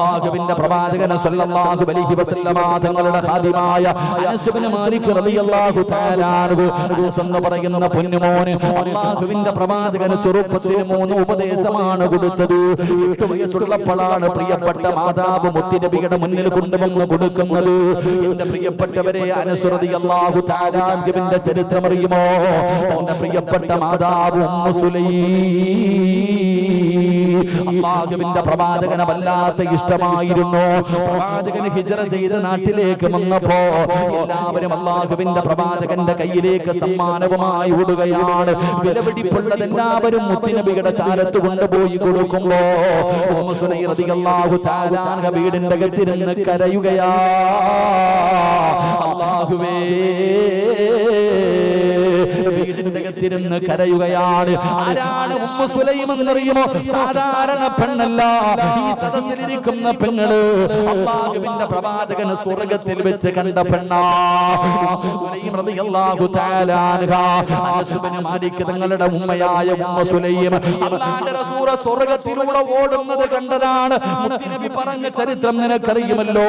അല്ലാഹുവിന്റെ പ്രവാചകൻ സല്ലല്ലാഹു അലൈഹി വസല്ലമ തങ്ങളുടെ ഖാദിമായ അനസ് ഇബ്നു മാലിക് റളിയല്ലാഹു തആല അൻഹു അനസ് എന്ന് പറയുന്ന പൊന്നുമോന് അല്ലാഹുവിന്റെ പ്രവാചകന് ചെറുപ്പത്തിൽ 3 ഉപദേശമാണ് കൊടുത്തത്. 8 വയസ്സുള്ളപ്പോഴാണ് പ്രിയപ്പെട്ട മാതാവ് മുത്തുനബിയുടെ മുന്നിൽ കൊണ്ടുവന്ന് കൊടുക്കുന്നത്. എന്റെ പ്രിയപ്പെട്ടവരെ, അനസ് റളിയല്ലാഹു തആല അൻഹുവിന്റെ ചരിത്രം അറിയുമോ? തന്റെ പ്രിയപ്പെട്ട മാതാവ് ഉമ്മു സുലൈം അല്ലാഹുവിന്റെ പ്രവാചകനെ വല്ലാത്ത ഇഷ്ടമായിരുന്നു. പ്രവാചകൻ ഹിജ്റ ചെയ്ത് നാട്ടിലേക്ക് വന്നപ്പോ എല്ലാവരും അല്ലാഹുവിന്റെ പ്രവാചകന്റെ കയ്യിലേക്ക് സമ്മാനവുമായി ഓടുകയാണ്. വിലപിടിപ്പുള്ളത് എല്ലാവരും മുത്തുനബിയുടെ ചാരത്ത് കൊണ്ടുപോയി കൊടുക്കുമ്പോ ഉമ്മു സുലൈം റളിയല്ലാഹു തആല അൻഹ വീടിന്റെ അകത്തിരുന്ന് കരയുകയാ. അല്ലാഹുവേ, വീടിന്റെ അകത്തിരുന്ന് കരയുകയാണ്. ആരാണ് ഉമ്മു സുലൈം എന്നറിയുമോ? സാധാരണ പെണ്ണല്ല. ഈ സദസ്സിലിരിക്കുന്ന പെണ്ണ് അല്ലാഹുവിന്റെ പ്രവാചകന് സ്വർഗ്ഗത്തിൽ വെച്ച് കണ്ട പെണ്ണാ. ഉമ്മു സുലൈം റളിയല്ലാഹു തആല അൻഹ അനസ് ഇബ്നു മാലിക് തങ്ങളുടെ ഉമ്മയായ ഉമ്മു സുലൈം അല്ലാഹുവിന്റെ റസൂൽ സ്വർഗ്ഗത്തിലൂടെ ഓടുന്നത് കണ്ടതാണ്. മുത്തുനബി പറഞ്ഞ ചരിത്രം നിനക്കറിയുമല്ലോ.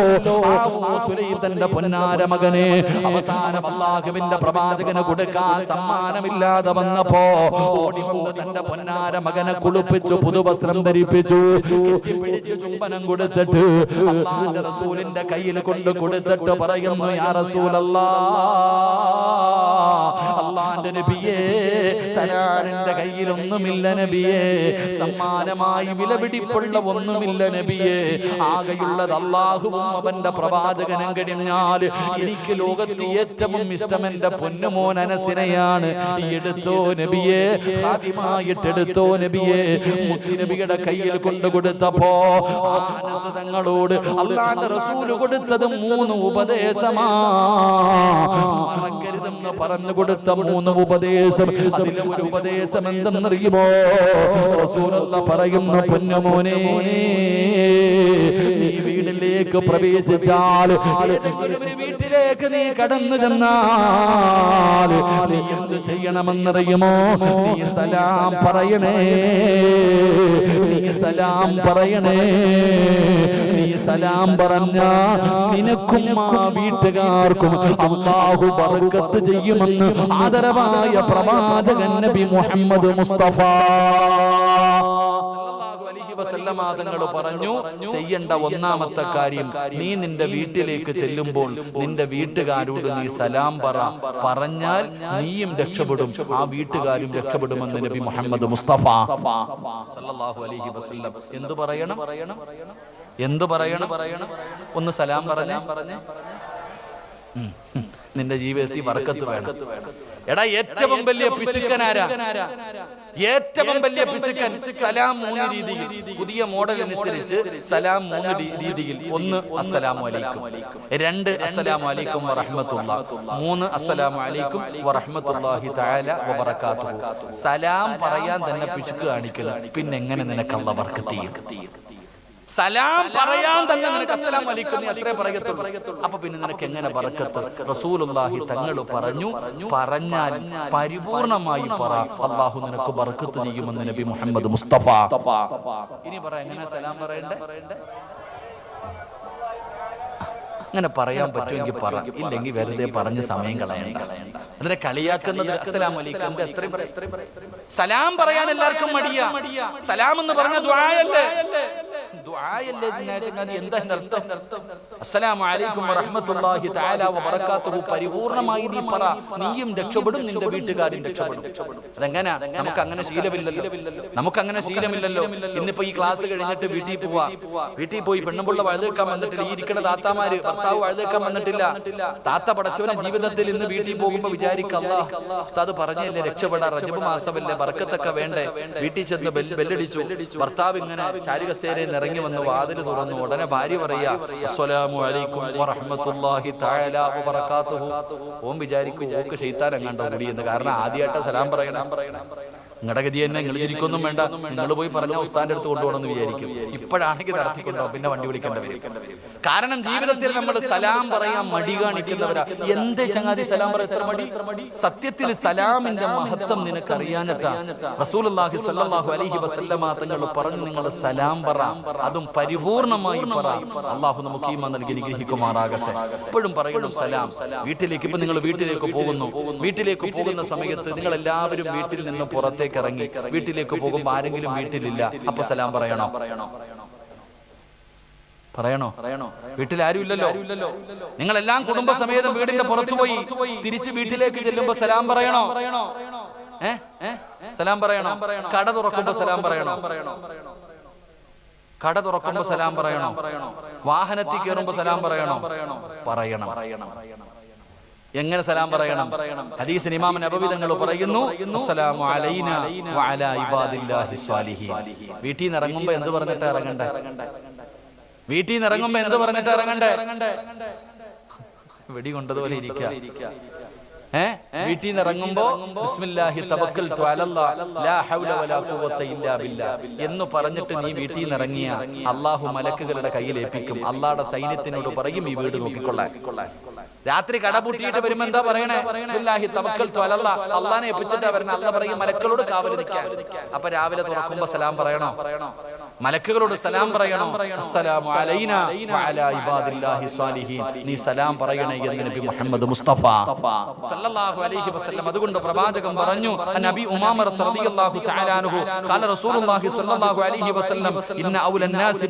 ആ ഉമ്മു സുലൈം തന്റെ പൊന്നാര മകനെ അവസാനം അല്ലാഹുവിന്റെ പ്രവാചകന് കൊടുക്കാൻ സമ്മാനമില്ലാതെ വന്നപ്പോ ഓടി വന്ന് തന്റെ പൊന്നാര മകനെ കുളിപ്പിച്ചു, പുതുവസ്ത്രം ധരിപ്പിച്ചു, കെട്ടിപ്പിടിച്ച് ചുംബനം കൊടുത്തിട്ട് അല്ലാഹുവിന്റെ റസൂലിന്റെ കയ്യിൽ കൊണ്ട് കൊടുത്തിട്ട് പറയുന്നു, യാ റസൂലല്ലാഹ്, അല്ലാഹുവിന്റെ നബിയേ, തരാൻ എന്റെ കയ്യിൽ ഒന്നുമില്ല നബിയേ, സമ്മാനമായി വിലപിടിപ്പുള്ള ഒന്നുമില്ല നബിയേ, ആകെയുള്ളത് അല്ലാഹുവും അവന്റെ പ്രവാചകനും കഴിഞ്ഞാൽ എനിക്ക് ലോകത്ത് ഏറ്റവും ഇഷ്ടം എന്റെ പൊന്നുമോൻ അനസിനെയാണ്. എടുത്തോ നബിയേ, ഖാദിമായിട്ട് എടുത്തോ നബിയേ. മുത്തുനബിയുടെ കയ്യിൽ കൊണ്ടു കൊടുത്തപ്പോ അനസ് തങ്ങളോട് അല്ലാഹുവിന്റെ റസൂൽ കൊടുത്തത് 3 ഉപദേശമാ. മറക്കരുതെന്ന് പറഞ്ഞു കൊടുത്ത 3 ഉപദേശം. അതിലെ ഒരു ഉപദേശം എന്തെന്നറിയുമോ? റസൂലുള്ള പറയുന്നു, പൊന്നുമോനെ, നീ വീട്ടിലേക്ക് പ്രവേശിച്ചാൽ, ഏതെങ്കിലും ഒരു വീട്ടിലേക്ക് നീ കടന്നു ചെന്നാൽ നീ എന്ത് ചെയ്യണമെന്നറിയുമോ? നീ സലാം പറയണേ, നീ സലാം പറയണേ. നീ സലാം പറഞ്ഞ നിനക്കും ആ വീട്ടുകാർക്കും അല്ലാഹു ബർക്കത്ത് ചെയ്യുമെന്ന് ആദരവായ പ്രവാചകൻ നബി മുഹമ്മദ് മുസ്തഫ തങ്ങൾ പറഞ്ഞു. ചെയ്യേണ്ട ഒന്നാമത്തെ കാര്യം, നീ നിന്റെ വീട്ടിലേക്ക് ചെല്ലുമ്പോൾ നിന്റെ വീട്ടുകാരോട് നീ സലാം പറഞ്ഞാൽ നീയും രക്ഷപ്പെടും, ആ വീട്ടുകാരും രക്ഷപ്പെടുമെന്ന് നബി മുഹമ്മദ് മുസ്തഫ സല്ലല്ലാഹു അലൈഹി വസല്ലം. എന്തു പറയണം? എന്തു പറയണം? ഒന്ന് സലാം പറഞ്ഞേ. നിന്റെ ജീവിതത്തിൽ ബർക്കത്ത് വേണം. എടാ, ഏറ്റവും വലിയ പിശുക്കനാരാ? ഏറ്റവും വലിയ പിശുക്കൻ സലാം 3 രീതിയിൽ, പുതിയ മോഡൽ അനുസരിച്ച് സലാം 3 രീതിയിൽ. 1 അസ്സലാമു അലൈക്കും, 2 അസ്സലാമു അലൈക്കും വറഹ്മത്തുള്ളാഹി, 3 അസ്സലാമു അലൈക്കും വറഹ്മത്തുള്ളാഹി തആല വബറകാതുഹു. സലാം പറയാൻ തന്നെ പിശുക്ക് കാണിക്കണം, പിന്നെ എങ്ങനെ നിനക്ക് അല്ലാഹു ബർക്കത്ത് ചെയ്യും? സലാം പറയാൻ തന്നെ നിനക്ക് അസ്സലാമു അലൈക്കും നീ അത്രേ പറയത്തുള്ളൂ. അപ്പൊ പിന്നെ നിനക്ക് എങ്ങനെ ബർക്കത്ത്? റസൂലുള്ളാഹി തങ്ങൾ പറഞ്ഞു, പറഞ്ഞാൽ പരിപൂർണമായി പറ, അല്ലാഹു നിനക്ക് ബർക്കത്ത് ചെയ്യുമെന്ന് നബി മുഹമ്മദ് മുസ്തഫ. ഇനി പറ, എങ്ങനെ സലാം പറയണ്ടേ? അങ്ങനെ പറയാൻ പറ്റുമെങ്കിൽ പറ, ഇല്ലെങ്കിൽ വെറുതെ പറഞ്ഞ് സമയം കളയണ്ട. അതിനെ കളിയാക്കുന്നത് അസ്സലാമു അലൈക്കും എത്രയും സലാം പറയാൻ എല്ലാവർക്കും മടിയാ. സലാം എന്ന് പറഞ്ഞ ദുആയല്ലേ? ദുആയല്ലേ? എന്താ അർത്ഥം? അസ്സലാമു അലൈക്കും വറഹ്മത്തുള്ളാഹി തആല വബറകാതുഹു പരിപൂർണമായി നീ പറ, നീയും രക്ഷപ്പെടും, നിന്റെ വീട്ടുകാരും രക്ഷപ്പെടും. അതെങ്ങനെ? നമുക്ക് അങ്ങനെ ശീലമില്ലല്ലോ. ഇന്നിപ്പോ ഈ ക്ലാസ് കഴിഞ്ഞിട്ട് വീട്ടിൽ പോവാ, വീട്ടിൽ പോയി പെണ്ണുപിള്ള വഴുതേക്കാൻ വന്നിട്ടില്ല, ഈ ഇരിക്കുന്ന താത്താമാര് ഭർത്താവ് വഴുതേക്കാൻ വന്നിട്ടില്ല. താത്ത പടച്ചവനെ ജീവിതത്തിൽ ഇന്ന് വീട്ടിൽ പോകുമ്പോ വിചാരിക്കുക, അല്ലാഹ് ഉസ്താദ് പറഞ്ഞല്ലേ രക്ഷപ്പെടാ, റജബ് മാസമല്ലേ, ബർക്കത്തൊക്കെ വേണ്ടേ. വീട്ടിൽ ചെന്ന് ബെല്ലടിച്ചു, ഭർത്താവ് ഇങ്ങനെ ചാരികസേരയിൽ ഇറങ്ങി വന്ന് വാതിൽ തുറന്നു. ഉടനെ ഭാര്യ പറയാ, അസ്സലാമു അലൈക്കും വറഹ്മത്തുള്ളാഹി തആല വബറകാതുഹു. ഓൻ വിചാരിക്കും ഓക്ക് ശൈത്താൻ എങ്ങാണ്ടോ കൂടിയെന്ന്. കാരണം ആദ്യമായിട്ട് സലാം പറയണം. നിങ്ങളുടെ ഗതി തന്നെ, നിങ്ങൾ ചിരിക്കൊന്നും വേണ്ട, നിങ്ങൾ പോയി പറഞ്ഞ ഉസ്താന്റെ അടുത്ത് കൊണ്ടുപോകണമെന്ന് വിചാരിക്കും. ഇപ്പോഴാണെങ്കിൽ നടത്തിക്കൊണ്ടോ, പിന്നെ വണ്ടി വിളിക്കേണ്ടവരും. കാരണം ജീവിതത്തിൽ നമ്മൾ സലാം പറയാൻ മടി കാണിക്കുന്നവരാ. എന്തേ ചങ്ങാതി സലാം പറയാൻ എത്ര മടി? സത്യത്തിൽ സലാമിന്റെ മഹത്വം നിനക്ക് അറിയാഞ്ഞിട്ടാ. റസൂലുള്ളാഹി സ്വല്ലല്ലാഹു അലൈഹി വസല്ലമ തങ്ങൾ പറഞ്ഞു, നിങ്ങൾ സലാം പറ, അതും പരിപൂർണമായി പറ. അള്ളാഹു നമുക്ക് ഈമാൻ നൽകി അനുഗ്രഹിക്കുമാറാകട്ടെ. എപ്പോഴും പറയണം സലാം. വീട്ടിലേക്ക്, ഇപ്പൊ നിങ്ങൾ വീട്ടിലേക്ക് പോകുന്നു, വീട്ടിലേക്ക് പോകുന്ന സമയത്ത് നിങ്ങൾ എല്ലാവരും വീട്ടിൽ നിന്ന് പുറത്തേക്ക് ഇറങ്ങി, വീട്ടിലേക്ക് പോകുമ്പോൾ ആരെങ്കിലും വീട്ടിലില്ല, അപ്പൊ സലാം പറയണോ? വീട്ടിൽ ആരും ഇല്ലല്ലോ. നിങ്ങളെല്ലാം കുടുംബസമേതം വീടിന്റെ പുറത്തു പോയി തിരിച്ച് വീട്ടിലേക്ക് ചെല്ലുമ്പോ സലാം പറയണോ? സലാം പറയണോ? കട തുറക്കുമ്പോ സലാം പറയണോ? കട തുറക്കുമ്പോ സലാം പറയണോ? വാഹനത്തിൽ കയറുമ്പോ സലാം പറയണോ? പറയണം. എങ്ങനെ സലാം പറയണം? ഹദീസിൽ ഇമാം നബവി തങ്ങൾ പറയുന്നു, അസ്സലാമു അലൈനാ വഅലാ ഇബാദില്ലാഹി സ്വാലിഹീൻ. വീട്ടിൽ നിന്ന് ഇറങ്ങുമ്പോ എന്ത് പറഞ്ഞിട്ട് ഇറങ്ങണ്ടേ? വീട്ടിൽ നിന്ന് ഇറങ്ങുമ്പോ എന്ത് പറഞ്ഞിട്ട് ഇറങ്ങണ്ടേ? വെടി കൊണ്ടതുപോലെ ഇരിക്കുക. വീട്ടിൽ നിന്ന് ഇറങ്ങുമ്പോ ബിസ്മില്ലാഹി തവക്കൽതു അലല്ലാഹ് ലാ ഹൗല വലാ ഖുവത ഇല്ലാ ബില്ലാഹ് എന്ന് പറഞ്ഞിട്ട് നീ വീട്ടിൽ നിന്ന് ഇറങ്ങിയ അല്ലാഹു മലക്കുകളുടെ കയ്യിൽ ഏൽപ്പിക്കും. അല്ലാഹുവിന്റെ സൈന്യത്തിനോട് പറയും, ഈ വീട് നോക്കിക്കൊള്ളാൻ. രാത്രി കട പൂട്ടിയിട്ട് വരുമ്പോ എന്താ പറയണേ? ബിസ്മില്ലാഹി തവക്കൽതു അലല്ലാഹ്, അല്ലാഹനെ ഏൽപ്പിച്ചിട്ടാ വരുന്നത്. അല്ലാഹ് പറയും മലക്കുകളോട് കാവൽ നിൽക്കാൻ. അപ്പൊ രാവിലെ തുറക്കുമ്പോ സലാം പറയണോ? മലക്കുകളോട് സലാം പറയണോ? അസ്സലാമു അലൈനാ വഅലാ ഇബാദില്ലാഹി സ്വാലിഹീൻ. നീ സലാം പറയണേ എന്ന് നബി മുഹമ്മദ് മുസ്തഫ സല്ലല്ലാഹു അലൈഹി വസല്ലം. അതുകൊണ്ട് പ്രവാചകൻ പറഞ്ഞു, നബി ഉമാമ റളിയല്ലാഹു തആല അൻഹു ഖാല റസൂലുള്ളാഹി സല്ലല്ലാഹു അലൈഹി വസല്ലം, ഇന്ന ഔലൻ നാസി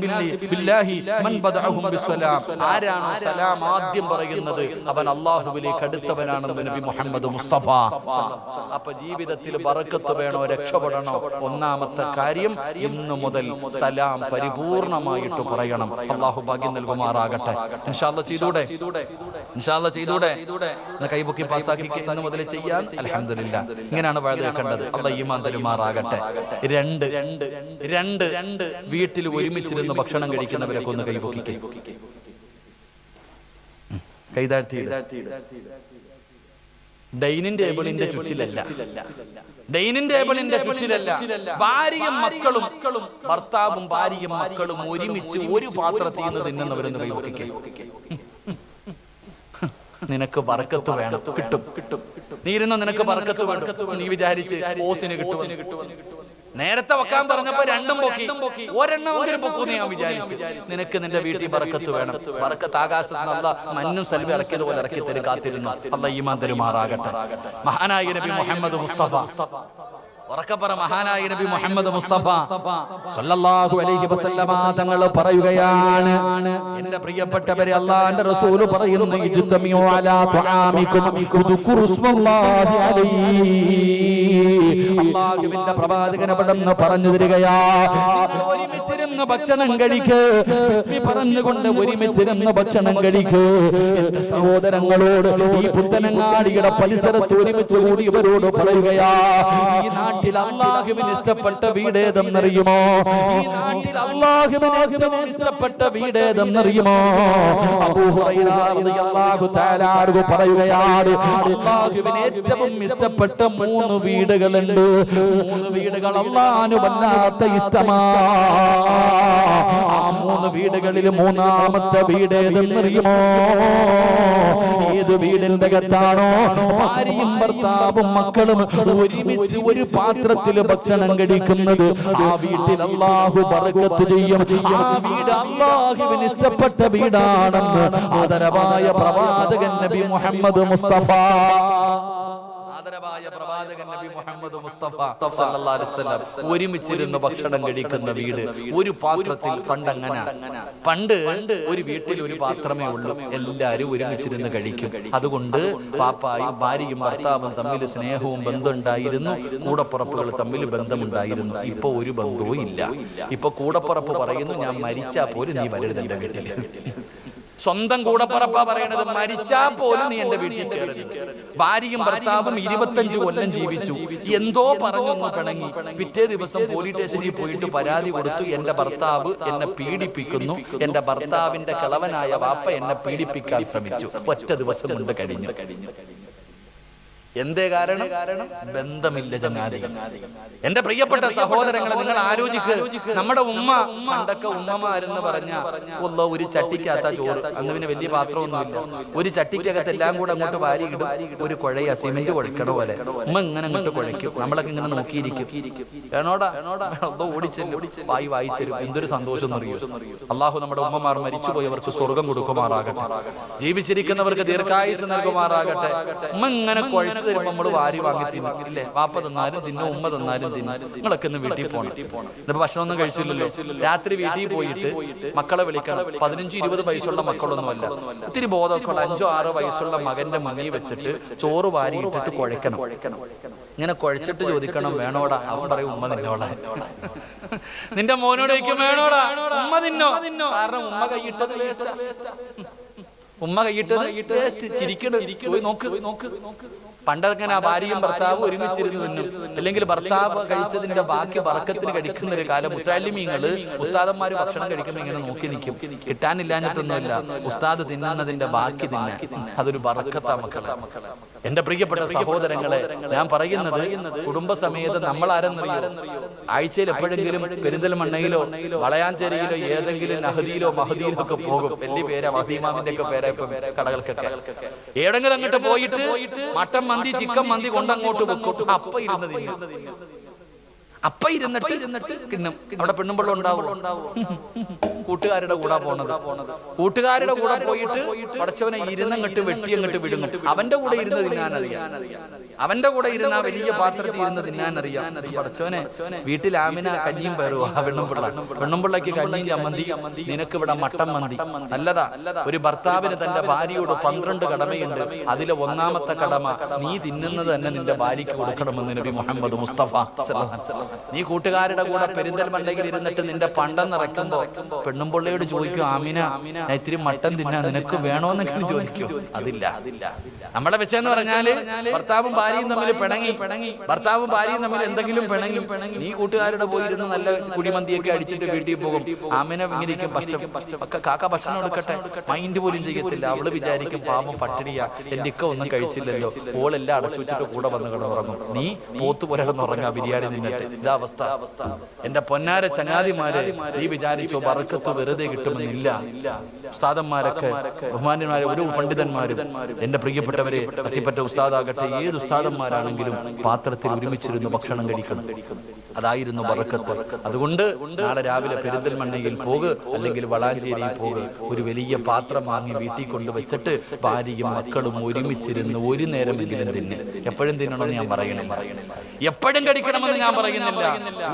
ബില്ലാഹി മൻ ബദഅഹും ബിസ്സലാം. ആരാണോ സലാം ആദ്യം പറയുന്നത് അവൻ അല്ലാഹുവിലേക്ക് അടുത്തവനാണെന്ന് നബി മുഹമ്മദ് മുസ്തഫ. അപ്പൊ ജീവിതത്തിൽ ബറക്കത്ത് വേണോ, രക്ഷപ്പെടണോ? ഒന്നാമത്തെ കാര്യം, ഇന്നു മുതൽ സലാം പരിപൂർണമായിട്ട് പറയണം. അല്ലാഹു ഭാഗ്യം നൽകുമാറാകട്ടെ. ഇൻഷാ അല്ലാഹ് ചെയ്തൂടെ? ഇൻഷാ അല്ലാഹ് ചെയ്തൂടെ? കൈബുക്കി പാസ്സാക്കി ഇന്ന് മുതൽ ചെയ്യാൻ. അൽഹംദുലില്ലാഹ്. ഇങ്ങനെയാണ് വാഴ വെക്കേണ്ടത്. അല്ലാഹ് ഈമാൻ തരുമാറാകട്ടെ. രണ്ട് വീട്ടിൽ ഒരുമിച്ചിരുന്ന് ഭക്ഷണം കഴിക്കുന്നവരൊക്കെ ഒന്ന് കൈബുക്കി കൈതാഴ്ത്തി. ഡൈനിങ് ടേബിളിന്റെ ചുറ്റിലല്ല, ഡൈനിങ് ടേബിളിന്റെ ചുറ്റിലല്ല. ഭാര്യയും മക്കളും, ഭർത്താവും ഭാര്യയും മക്കളും ഒരുമിച്ച് ഒരു പാത്രത്തിൽ നിന്ന് തിന്നുന്നവരൊന്ന് കൈവയ്ക്കേ. നിനക്ക് ബർക്കത്ത് വേണം, കിട്ടും. നീ ഇരുന്നോ, നിനക്ക് ബർക്കത്ത് വേണം. നീ വിചാരിച്ച് ഓസിന് കിട്ടും. നേരത്തെ വെക്കാൻ പറഞ്ഞപ്പോ രണ്ടും പൊക്കി, ഒരെണ്ണമെങ്കിലും പൊക്കൂന്ന് ഞാൻ വിചാരിച്ചു. നിനക്ക് നിന്റെ വീട്ടിൽ ബർക്കത്ത് വേണം. ബർക്കത്ത് ആകാശത്ത് നിന്ന് അല്ലാഹ് മഞ്ഞും സൽവ ഇറക്കിയതുപോലെ ഇറക്കി തരും. കാത്തിരുന്നു. അല്ലാഹ് ഈമാൻ തരുമാറാകട്ടെ. മഹാനായ നബി മുഹമ്മദ് മുസ്തഫ, ഉറക്കപ്പറ, മഹാനായ നബി മുഹമ്മദ് മുസ്തഫ സല്ലല്ലാഹു അലൈഹി വസല്ലമ തങ്ങൾ പറയുകയാണ്, എന്റെ പ്രിയപ്പെട്ടവരെ, അല്ലാഹുവിന്റെ റസൂൽ പറയുന്നു, ഇജ്തമിഉ അലാ തുആമികും ഉദ്കുറു ഇസ്മല്ലാഹി അലൈഹി. അല്ലാഹുവിന്റെ പ്രവാചകൻ അവിടുന്ന് പറഞ്ഞു തരികയാ, നിങ്ങൾ ഒരുമിച്ചിരുന്ന് ഭക്ഷണം കഴിക്ക്, ബിസ്മി പറഞ്ഞുകൊണ്ട് ഒരുമിച്ചിരുന്ന് ഭക്ഷണം കഴിക്ക്. എന്റെ സഹോദരങ്ങളോട്, ഈ പുത്തനങ്ങാടിയുടെ പരിസരത്ത് ഒരുമിച്ച് കൂടിയവരോട് പറയുകയാ, ഈ നാട്ടിൽ അല്ലാഹുവിന് ഇഷ്ടപ്പെട്ട വീട് ഏതെന്നറിയുമോ? ഈ നാട്ടിൽ അല്ലാഹുവിന് ഏറ്റവും ഇഷ്ടപ്പെട്ട വീട് ഏതെന്നറിയുമോ? അബൂ ഹുറൈറ റളിയല്ലാഹു തആല അൻഹു പറയുകയാണ്, അല്ലാഹുവിന് ഏറ്റവും ഇഷ്ടപ്പെട്ട 3 വീടുകളുണ്ട്. 3 വീടുകൾ അല്ലാഹുവിന് വല്ലാത്ത ഇഷ്ടമാണ്. ആ 3 വീടുകളിൽ മൂന്നാമത്തെ വീട് ഏതെന്നറിയുമോ? ഏത് വീടിന്റെ അകത്താണോ ഭാര്യയും ഭർത്താവും മക്കളും ഒരുമിച്ച് ഒരു പാത്രത്തിൽ ഭക്ഷണം കഴിക്കുന്നത്, ആ വീട്ടിൽ അല്ലാഹു ബർക്കത്ത് ചെയ്യും. ആ വീട് അല്ലാഹുവിന് ഇഷ്ടപ്പെട്ട വീടാണെന്ന് ആദരവായ പ്രവാചകൻ നബി മുഹമ്മദ് മുസ്തഫ, ആദരവായ പ്രവാചകൻ നബി മുഹമ്മദ് മുസ്തഫ സല്ലല്ലാഹു അലൈഹി വസല്ലം ഒരുമിച്ചിരുന്ന് ഭക്ഷണം കഴിക്കുന്ന വീട്, ഒരു പാത്രത്തിൽ. പണ്ട് ഒരു വീട്ടിൽ ഒരു പാത്രമേ ഉള്ളൂ, എല്ലാവരും ഒരുമിച്ചിരുന്ന് കഴിക്കും. അതുകൊണ്ട് പാപ്പായും ഭാര്യയും ഭർത്താവും തമ്മിൽ സ്നേഹവും ബന്ധമുണ്ടായിരുന്നു, കൂടപ്പുറപ്പുകൾ തമ്മിൽ ബന്ധമുണ്ടായിരുന്നു. ഇപ്പൊ ഒരു ബന്ധവും ഇല്ല. ഇപ്പൊ കൂടപ്പുറപ്പ് പറയുന്നു, ഞാൻ മരിച്ചാ പോലും നീ വരരുത് എന്റെ വീട്ടിൽ. സ്വന്തം കൂടപ്പുറപ്പാ പറയണത്, മരിച്ചാ പോലും നീ എന്റെ വീട്ടിൽ കയറരുത്. ഭാര്യയും ഭർത്താവും 25 കൊല്ലം ജീവിച്ചു, എന്തോ പറഞ്ഞൊന്ന് പിണങ്ങി. പിറ്റേ ദിവസം പോലീസ് സ്റ്റേഷനിൽ പോയിട്ട് പരാതി കൊടുത്തു, എന്റെ ഭർത്താവ് എന്നെ പീഡിപ്പിക്കുന്നു, എന്റെ ഭർത്താവിന്റെ കിളവനായ വാപ്പ എന്നെ പീഡിപ്പിക്കാൻ ശ്രമിച്ചു. ഒറ്റ ദിവസം കൊണ്ട് കഴിഞ്ഞു. എന്തേ കാരണം? ബന്ധമില്ല ചങ്ങാതി. എന്റെ പ്രിയപ്പെട്ട സഹോദരങ്ങളെ, നിങ്ങൾ ആലോചിക്ക്. നമ്മുടെ ഉമ്മ പണ്ടൊക്കെ ഉമ്മമാരെന്ന് പറഞ്ഞ ഒരു ചട്ടിക്കകത്ത ചോറ്, അന്ന് പിന്നെ വലിയ പാത്രമൊന്നുമില്ല, ഒരു ചട്ടിക്കകത്ത് എല്ലാം കൂടെ അങ്ങോട്ട് വാരി ഇടും. ഒരു കുഴയ സിമെന്റ് കുഴക്കണ പോലെ ഉമ്മ ഇങ്ങനെ അങ്ങോട്ട് കുഴയ്ക്കും. നമ്മളൊക്കെ ഇങ്ങനെ നോക്കിയിരിക്കും. വേണോടാ ഓടിച്ചെല്ലും, വായി തരും. എന്തൊരു സന്തോഷം എന്നറിയോ. അള്ളാഹു നമ്മുടെ ഉമ്മമാർ മരിച്ചുപോയവർക്ക് സ്വർഗം കൊടുക്കുമാറാകട്ടെ, ജീവിച്ചിരിക്കുന്നവർക്ക് ദീർഘായുസ് നൽകുമാറാകട്ടെ. ഉമ്മ ഇങ്ങനെ കുഴച്ചു തരുമ്പോൾ നമ്മൾ വാരി വാങ്ങി തിന്നും. ഇല്ലേ? വാപ്പ തന്നാലും തിന്നും, ഉമ്മ തന്നാലും തിന്നും. നിങ്ങളൊക്കെ ഇന്ന് വീട്ടിൽ പോകണം. ഇന്നിപ്പോ ഭക്ഷണമൊന്നും കഴിച്ചില്ലല്ലോ. രാത്രി വീട്ടിൽ പോയിട്ട് മക്കളെ വിളിക്കണം. 15-20 വയസ്സുള്ള മക്കളൊന്നുമല്ല, ഒത്തിരി ബോധമൊക്കെ 5-6 വയസ്സുള്ള മകന്റെ മുന്നിൽ വെച്ചിട്ട് ചോറ് വാരി ഇട്ടിട്ട് കുഴക്കണം. ഇങ്ങനെ കുഴച്ചിട്ട് ചോദിക്കണം, വേണോടാ? അവൻ പറയും, ഉമ്മ നിന്നോടാ. നിന്റെ മോനോട് ചോദിക്കും, വേണോടാ? ഉമ്മ തിന്നോ? കാരണം ഉമ്മ കൈയിട്ടത് വേസ്റ്റ്. ഉമ്മ കൈയിട്ടത് വേസ്റ്റ്. ചിരിക്കണ്. നോക്ക്. പണ്ടങ്ങനെ ആ ഭാര്യയും ഭർത്താവും ഒരുമിച്ചിരുന്ന് തിന്നും. അല്ലെങ്കിൽ ഭർത്താവ് കഴിച്ചതിന്റെ ബാക്കി ബർക്കത്തിന് കഴിക്കുന്ന ഒരു കാലം. മുത്തഅല്ലിമീങ്ങള് ഉസ്താദന്മാര് ഭക്ഷണം കഴിക്കുമ്പോൾ ഇങ്ങനെ നോക്കി നിൽക്കും. കിട്ടാനില്ലാഞ്ഞിട്ടൊന്നുമില്ല, ഉസ്താദ് തിന്നുന്നതിന്റെ ബാക്കി തിന്നാൻ. അതൊരു ബർക്കത്താ മക്കളെ. എന്റെ പ്രിയപ്പെട്ട സഹോദരങ്ങളെ, ഞാൻ പറയുന്നത് കുടുംബസമേതം നമ്മൾ ആരെന്നറിയോ, ആഴ്ചയിൽ എപ്പോഴെങ്കിലും പെരിന്തൽമണ്ണയിലോ വളയാഞ്ചേരിയിലോ ഏതെങ്കിലും നഹദിയിലോ മഹദിയിലോ ഒക്കെ പോകും. വലിയ പേരാ, മഹദീമാമിന്റെ ഒക്കെ പേരാ ഇപ്പം കടകൾക്കൊക്കെ. ഏടെങ്കിലും അങ്ങോട്ട് പോയിട്ട് മട്ടൻ മന്തി ചിക്കൻ മന്തി കൊണ്ടങ്ങോട്ട് വെക്കും. അപ്പ ഇരുന്നിട്ട് കിണ്ണം. അവിടെ പെണ്ണുമ്പോൾ ഉണ്ടാവും. കൂട്ടുകാരുടെ കൂടെ പോണത്. കൂട്ടുകാരുടെ കൂടെ പോയിട്ട് പടച്ചവനെ ഇരുന്നങ്ങട്ട് വെട്ടിയങ്ങട്ട് വിടുന്നു. അവന്റെ കൂടെ ഇരുന്ന് തിന്നാനറിയാം. അവന്റെ കൂടെ ഇരുന്ന വലിയ പാത്രത്തിൽ ഇരുന്ന് തിന്നാനറിയാം. പടച്ചവനെ, വീട്ടിൽ ആമിന കഞ്ഞിയും പയറുവാ. പെണ്ണുമ്പിള്ളക്ക് കഞ്ഞിയും ചമ്മന്തി, നിനക്ക് ഇവിടെ മട്ടൻ മന്തി. നല്ലതാ. ഒരു ഭർത്താവിന് തന്റെ ഭാര്യയോട് 12 കടമയുണ്ട്. അതിലെ 1ാമത്തെ കടമ നീ തിന്നുന്നത് തന്നെ നിന്റെ ഭാര്യയ്ക്ക് കൊടുക്കണമെന്ന് നബി മുഹമ്മദ് മുസ്തഫ. നീ കൂട്ടുകാരുടെ കൂടെ പെരിന്തൽമണ്ണയിൽ ഇരുന്നിട്ട് നിന്റെ പണ്ടം നിറയ്ക്കുമ്പോ പെണ്ണുമ്പിള്ളയോട് ചോദിക്കും, ആമിന ഇത്തിരി മട്ടൻ തിന്നാ നിനക്ക് വേണോന്നൊക്കെ ചോദിക്കും. അതില്ല. നമ്മളെ വെച്ചെന്ന് പറഞ്ഞാല് ഭർത്താവും ഭാര്യയും തമ്മിൽ പിണങ്ങി, ഭർത്താവും ഭാര്യയും തമ്മിൽ എന്തെങ്കിലും പിണങ്ങി, നീ കൂട്ടുകാരുടെ പോയിരുന്ന് നല്ല കുടിമന്തിയൊക്കെ അടിച്ചിട്ട് വീട്ടിൽ പോകും. ആമിന ഇങ്ങനെയിരിക്കും, കാക്ക ഭക്ഷണം എടുക്കട്ടെ, മൈൻഡ് പോലും ചെയ്യത്തില്ല. അവള് വിചാരിക്കും, പാപം പട്ടിണിയാ, എന്റെ ഇക്ക ഒന്നും കഴിച്ചില്ലല്ലോ, ഓളെല്ലാം അടച്ചു വെച്ചിട്ട് കൂടെ വന്ന് കിടന്നുറങ്ങും. നീ പോത്ത് പോലെ കിടന്നുറങ്ങാ, ബിരിയാണി തിന്നിട്ട്. ഇതാ അവസ്ഥ. എന്റെ പൊന്നാര ചങ്ങാതിമാരെ, നീ വിചാരിച്ചോ ബർക്കത്ത് വെറുതെ കിട്ടുമെന്നില്ല. ഉസ്താദന്മാരൊക്കെ, ബഹുമാന്യന്മാരെ, ഒരു പണ്ഡിതന്മാരും, എന്റെ പ്രിയപ്പെട്ടവരെ, അത്തിപ്പറ്റ ഉസ്താദാകട്ടെ, ഏത് ഉസ്താദന്മാരാണെങ്കിലും പാത്രത്തിൽ ഒരുമിച്ചിരുന്ന് ഭക്ഷണം കഴിക്കണം. അതായിരുന്നു ബർക്കത്ത്. അതുകൊണ്ട് നാളെ രാവിലെ പെരിന്തൽമണ്ണയിൽ പോക്, അല്ലെങ്കിൽ വളാഞ്ചേരിയിൽ പോക്, ഒരു വലിയ പാത്രം വാങ്ങി വീട്ടിൽ കൊണ്ടുവച്ചിട്ട് ഭാര്യയും മക്കളും ഒരുമിച്ചിരുന്ന് ഒരു നേരമെങ്കിലും തിന്ന്. എപ്പോഴും തിന്നണമെന്ന് ഞാൻ പറയണം, എപ്പോഴും കഴിക്കണമെന്ന് ഞാൻ പറയുന്നില്ല.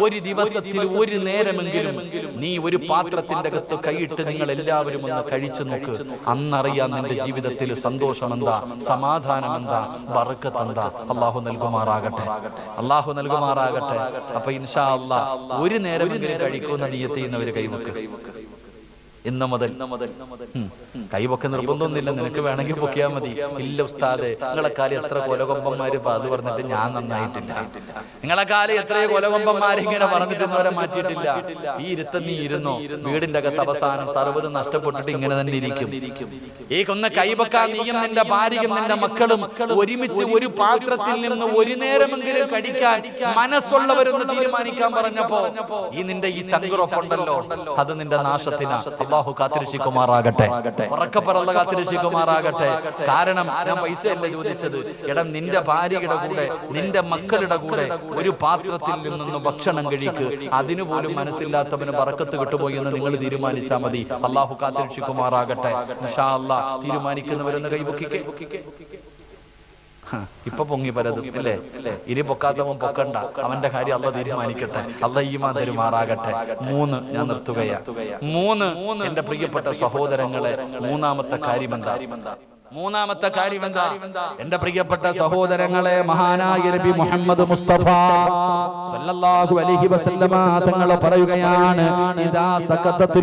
ഒരു ദിവസത്തിൽ ഒരു നേരമെങ്കിലും നീ ഒരു പാത്രത്തിന്റെ അകത്ത് കൈയിട്ട് നിങ്ങൾ എല്ലാവരും ഒന്ന് കഴിച്ചു നോക്ക്. അന്നറിയാം നിന്റെ ജീവിതത്തിൽ സന്തോഷം എന്താ, സമാധാനം എന്താ, ബർക്കത്ത് എന്താ. അള്ളാഹു നൽകുമാറാകട്ടെ, അള്ളാഹു നൽകുമാറാകട്ടെ. അപ്പൊ ഇൻഷാ അല്ലാഹ് ഒരു നേരമെങ്കിലും കഴിക്കുന്ന നിയ്യത്ത് ചെയ്യുന്നവര് കൈവക്ക്. ഇന്ന് മുതൽ കൈവൊക്കെ നിർബന്ധമൊന്നുമില്ല, നിനക്ക് വേണമെങ്കിൽ പൊക്കിയാൽ മതി. ഇല്ല ഉസ്താദെ, നിങ്ങളെക്കാലം എത്ര കൊലകൊമ്പന്മാര് അത് പറഞ്ഞിട്ട് ഞാൻ നന്നായിട്ടില്ല. നിങ്ങളെക്കാലം എത്രയോ കൊലകൊമ്പന്മാര് ഇങ്ങനെ പറഞ്ഞിട്ടുന്നവരെ മാറ്റിയിട്ടില്ല. ഈ ഇരുത്തം നീ ഇരുന്നോ, വീടിന്റെ അകത്ത് അവസാനം സർവ്വതും നഷ്ടപ്പെട്ടിട്ട് ഇങ്ങനെ തന്നെ ഇരിക്കും. ഈ കൊന്ന കൈവക്കാൻ നീയും നിന്റെ ഭാര്യയും നിന്റെ മക്കളും ഒരുമിച്ച് ഒരു പാത്രത്തിൽ നിന്ന് ഒരു നേരമെങ്കിലും കഴിക്കാൻ മനസ്സുള്ളവരൊന്ന് തീരുമാനിക്കാൻ പറഞ്ഞപ്പോ ഈ നിന്റെ ഈ ചങ്കുറപ്പുണ്ടല്ലോ, അത് നിന്റെ നാശത്തിനാ. അല്ലാഹു കാത്തിരക്ഷിക്കുമാറാകട്ടെ, ഉറക്കപ്പറള്ള കാത്തിരക്ഷിക്കുമാറാകട്ടെ. കാരണം ഞാൻ പൈസയല്ല ചോദിച്ചത്. എടാ, നിന്റെ ഭാര്യയുടെ കൂടെ നിന്റെ മക്കളുടെ കൂടെ ഒരു പാത്രത്തിൽ നിന്നൊന്ന് ഭക്ഷണം കഴിക്ക്. അതിനുപോലും മനസ്സില്ലാത്തവന് ബർക്കത്ത് കിട്ടുപോയി എന്ന് നിങ്ങൾ തീരുമാനിച്ചാൽ മതി. അല്ലാഹു കാത്തിരക്ഷിക്കുമാറാകട്ടെ. ഇൻഷാ അല്ലാഹ് തീരുമാനിക്കുന്നവരൊന്ന് കൈപൊക്കിക്കേ. ഇപ്പൊ പൊങ്ങി പലതും അല്ലേ? ഇനി പൊക്കാത്തവൻ പൊക്കണ്ട, അവന്റെ കാര്യം അള്ളാഹ് തീരുമാനിക്കട്ടെ. അള്ളാഹ് ഈമാൻ തരുമാറാകട്ടെ. 3 ഞാൻ നിർത്തുകയാ. 3 എന്റെ പ്രിയപ്പെട്ട സഹോദരങ്ങളെ, മൂന്നാമത്തെ കാര്യമെന്താ? എന്റെ പ്രിയപ്പെട്ട സഹോദരങ്ങളെ, മഹാനായ നബി മുഹമ്മദ് മുസ്തഫ സല്ലല്ലാഹു അലൈഹി വസല്ലമ തങ്ങൾ പറയുകയാണ്, ഇദാ സഖതതു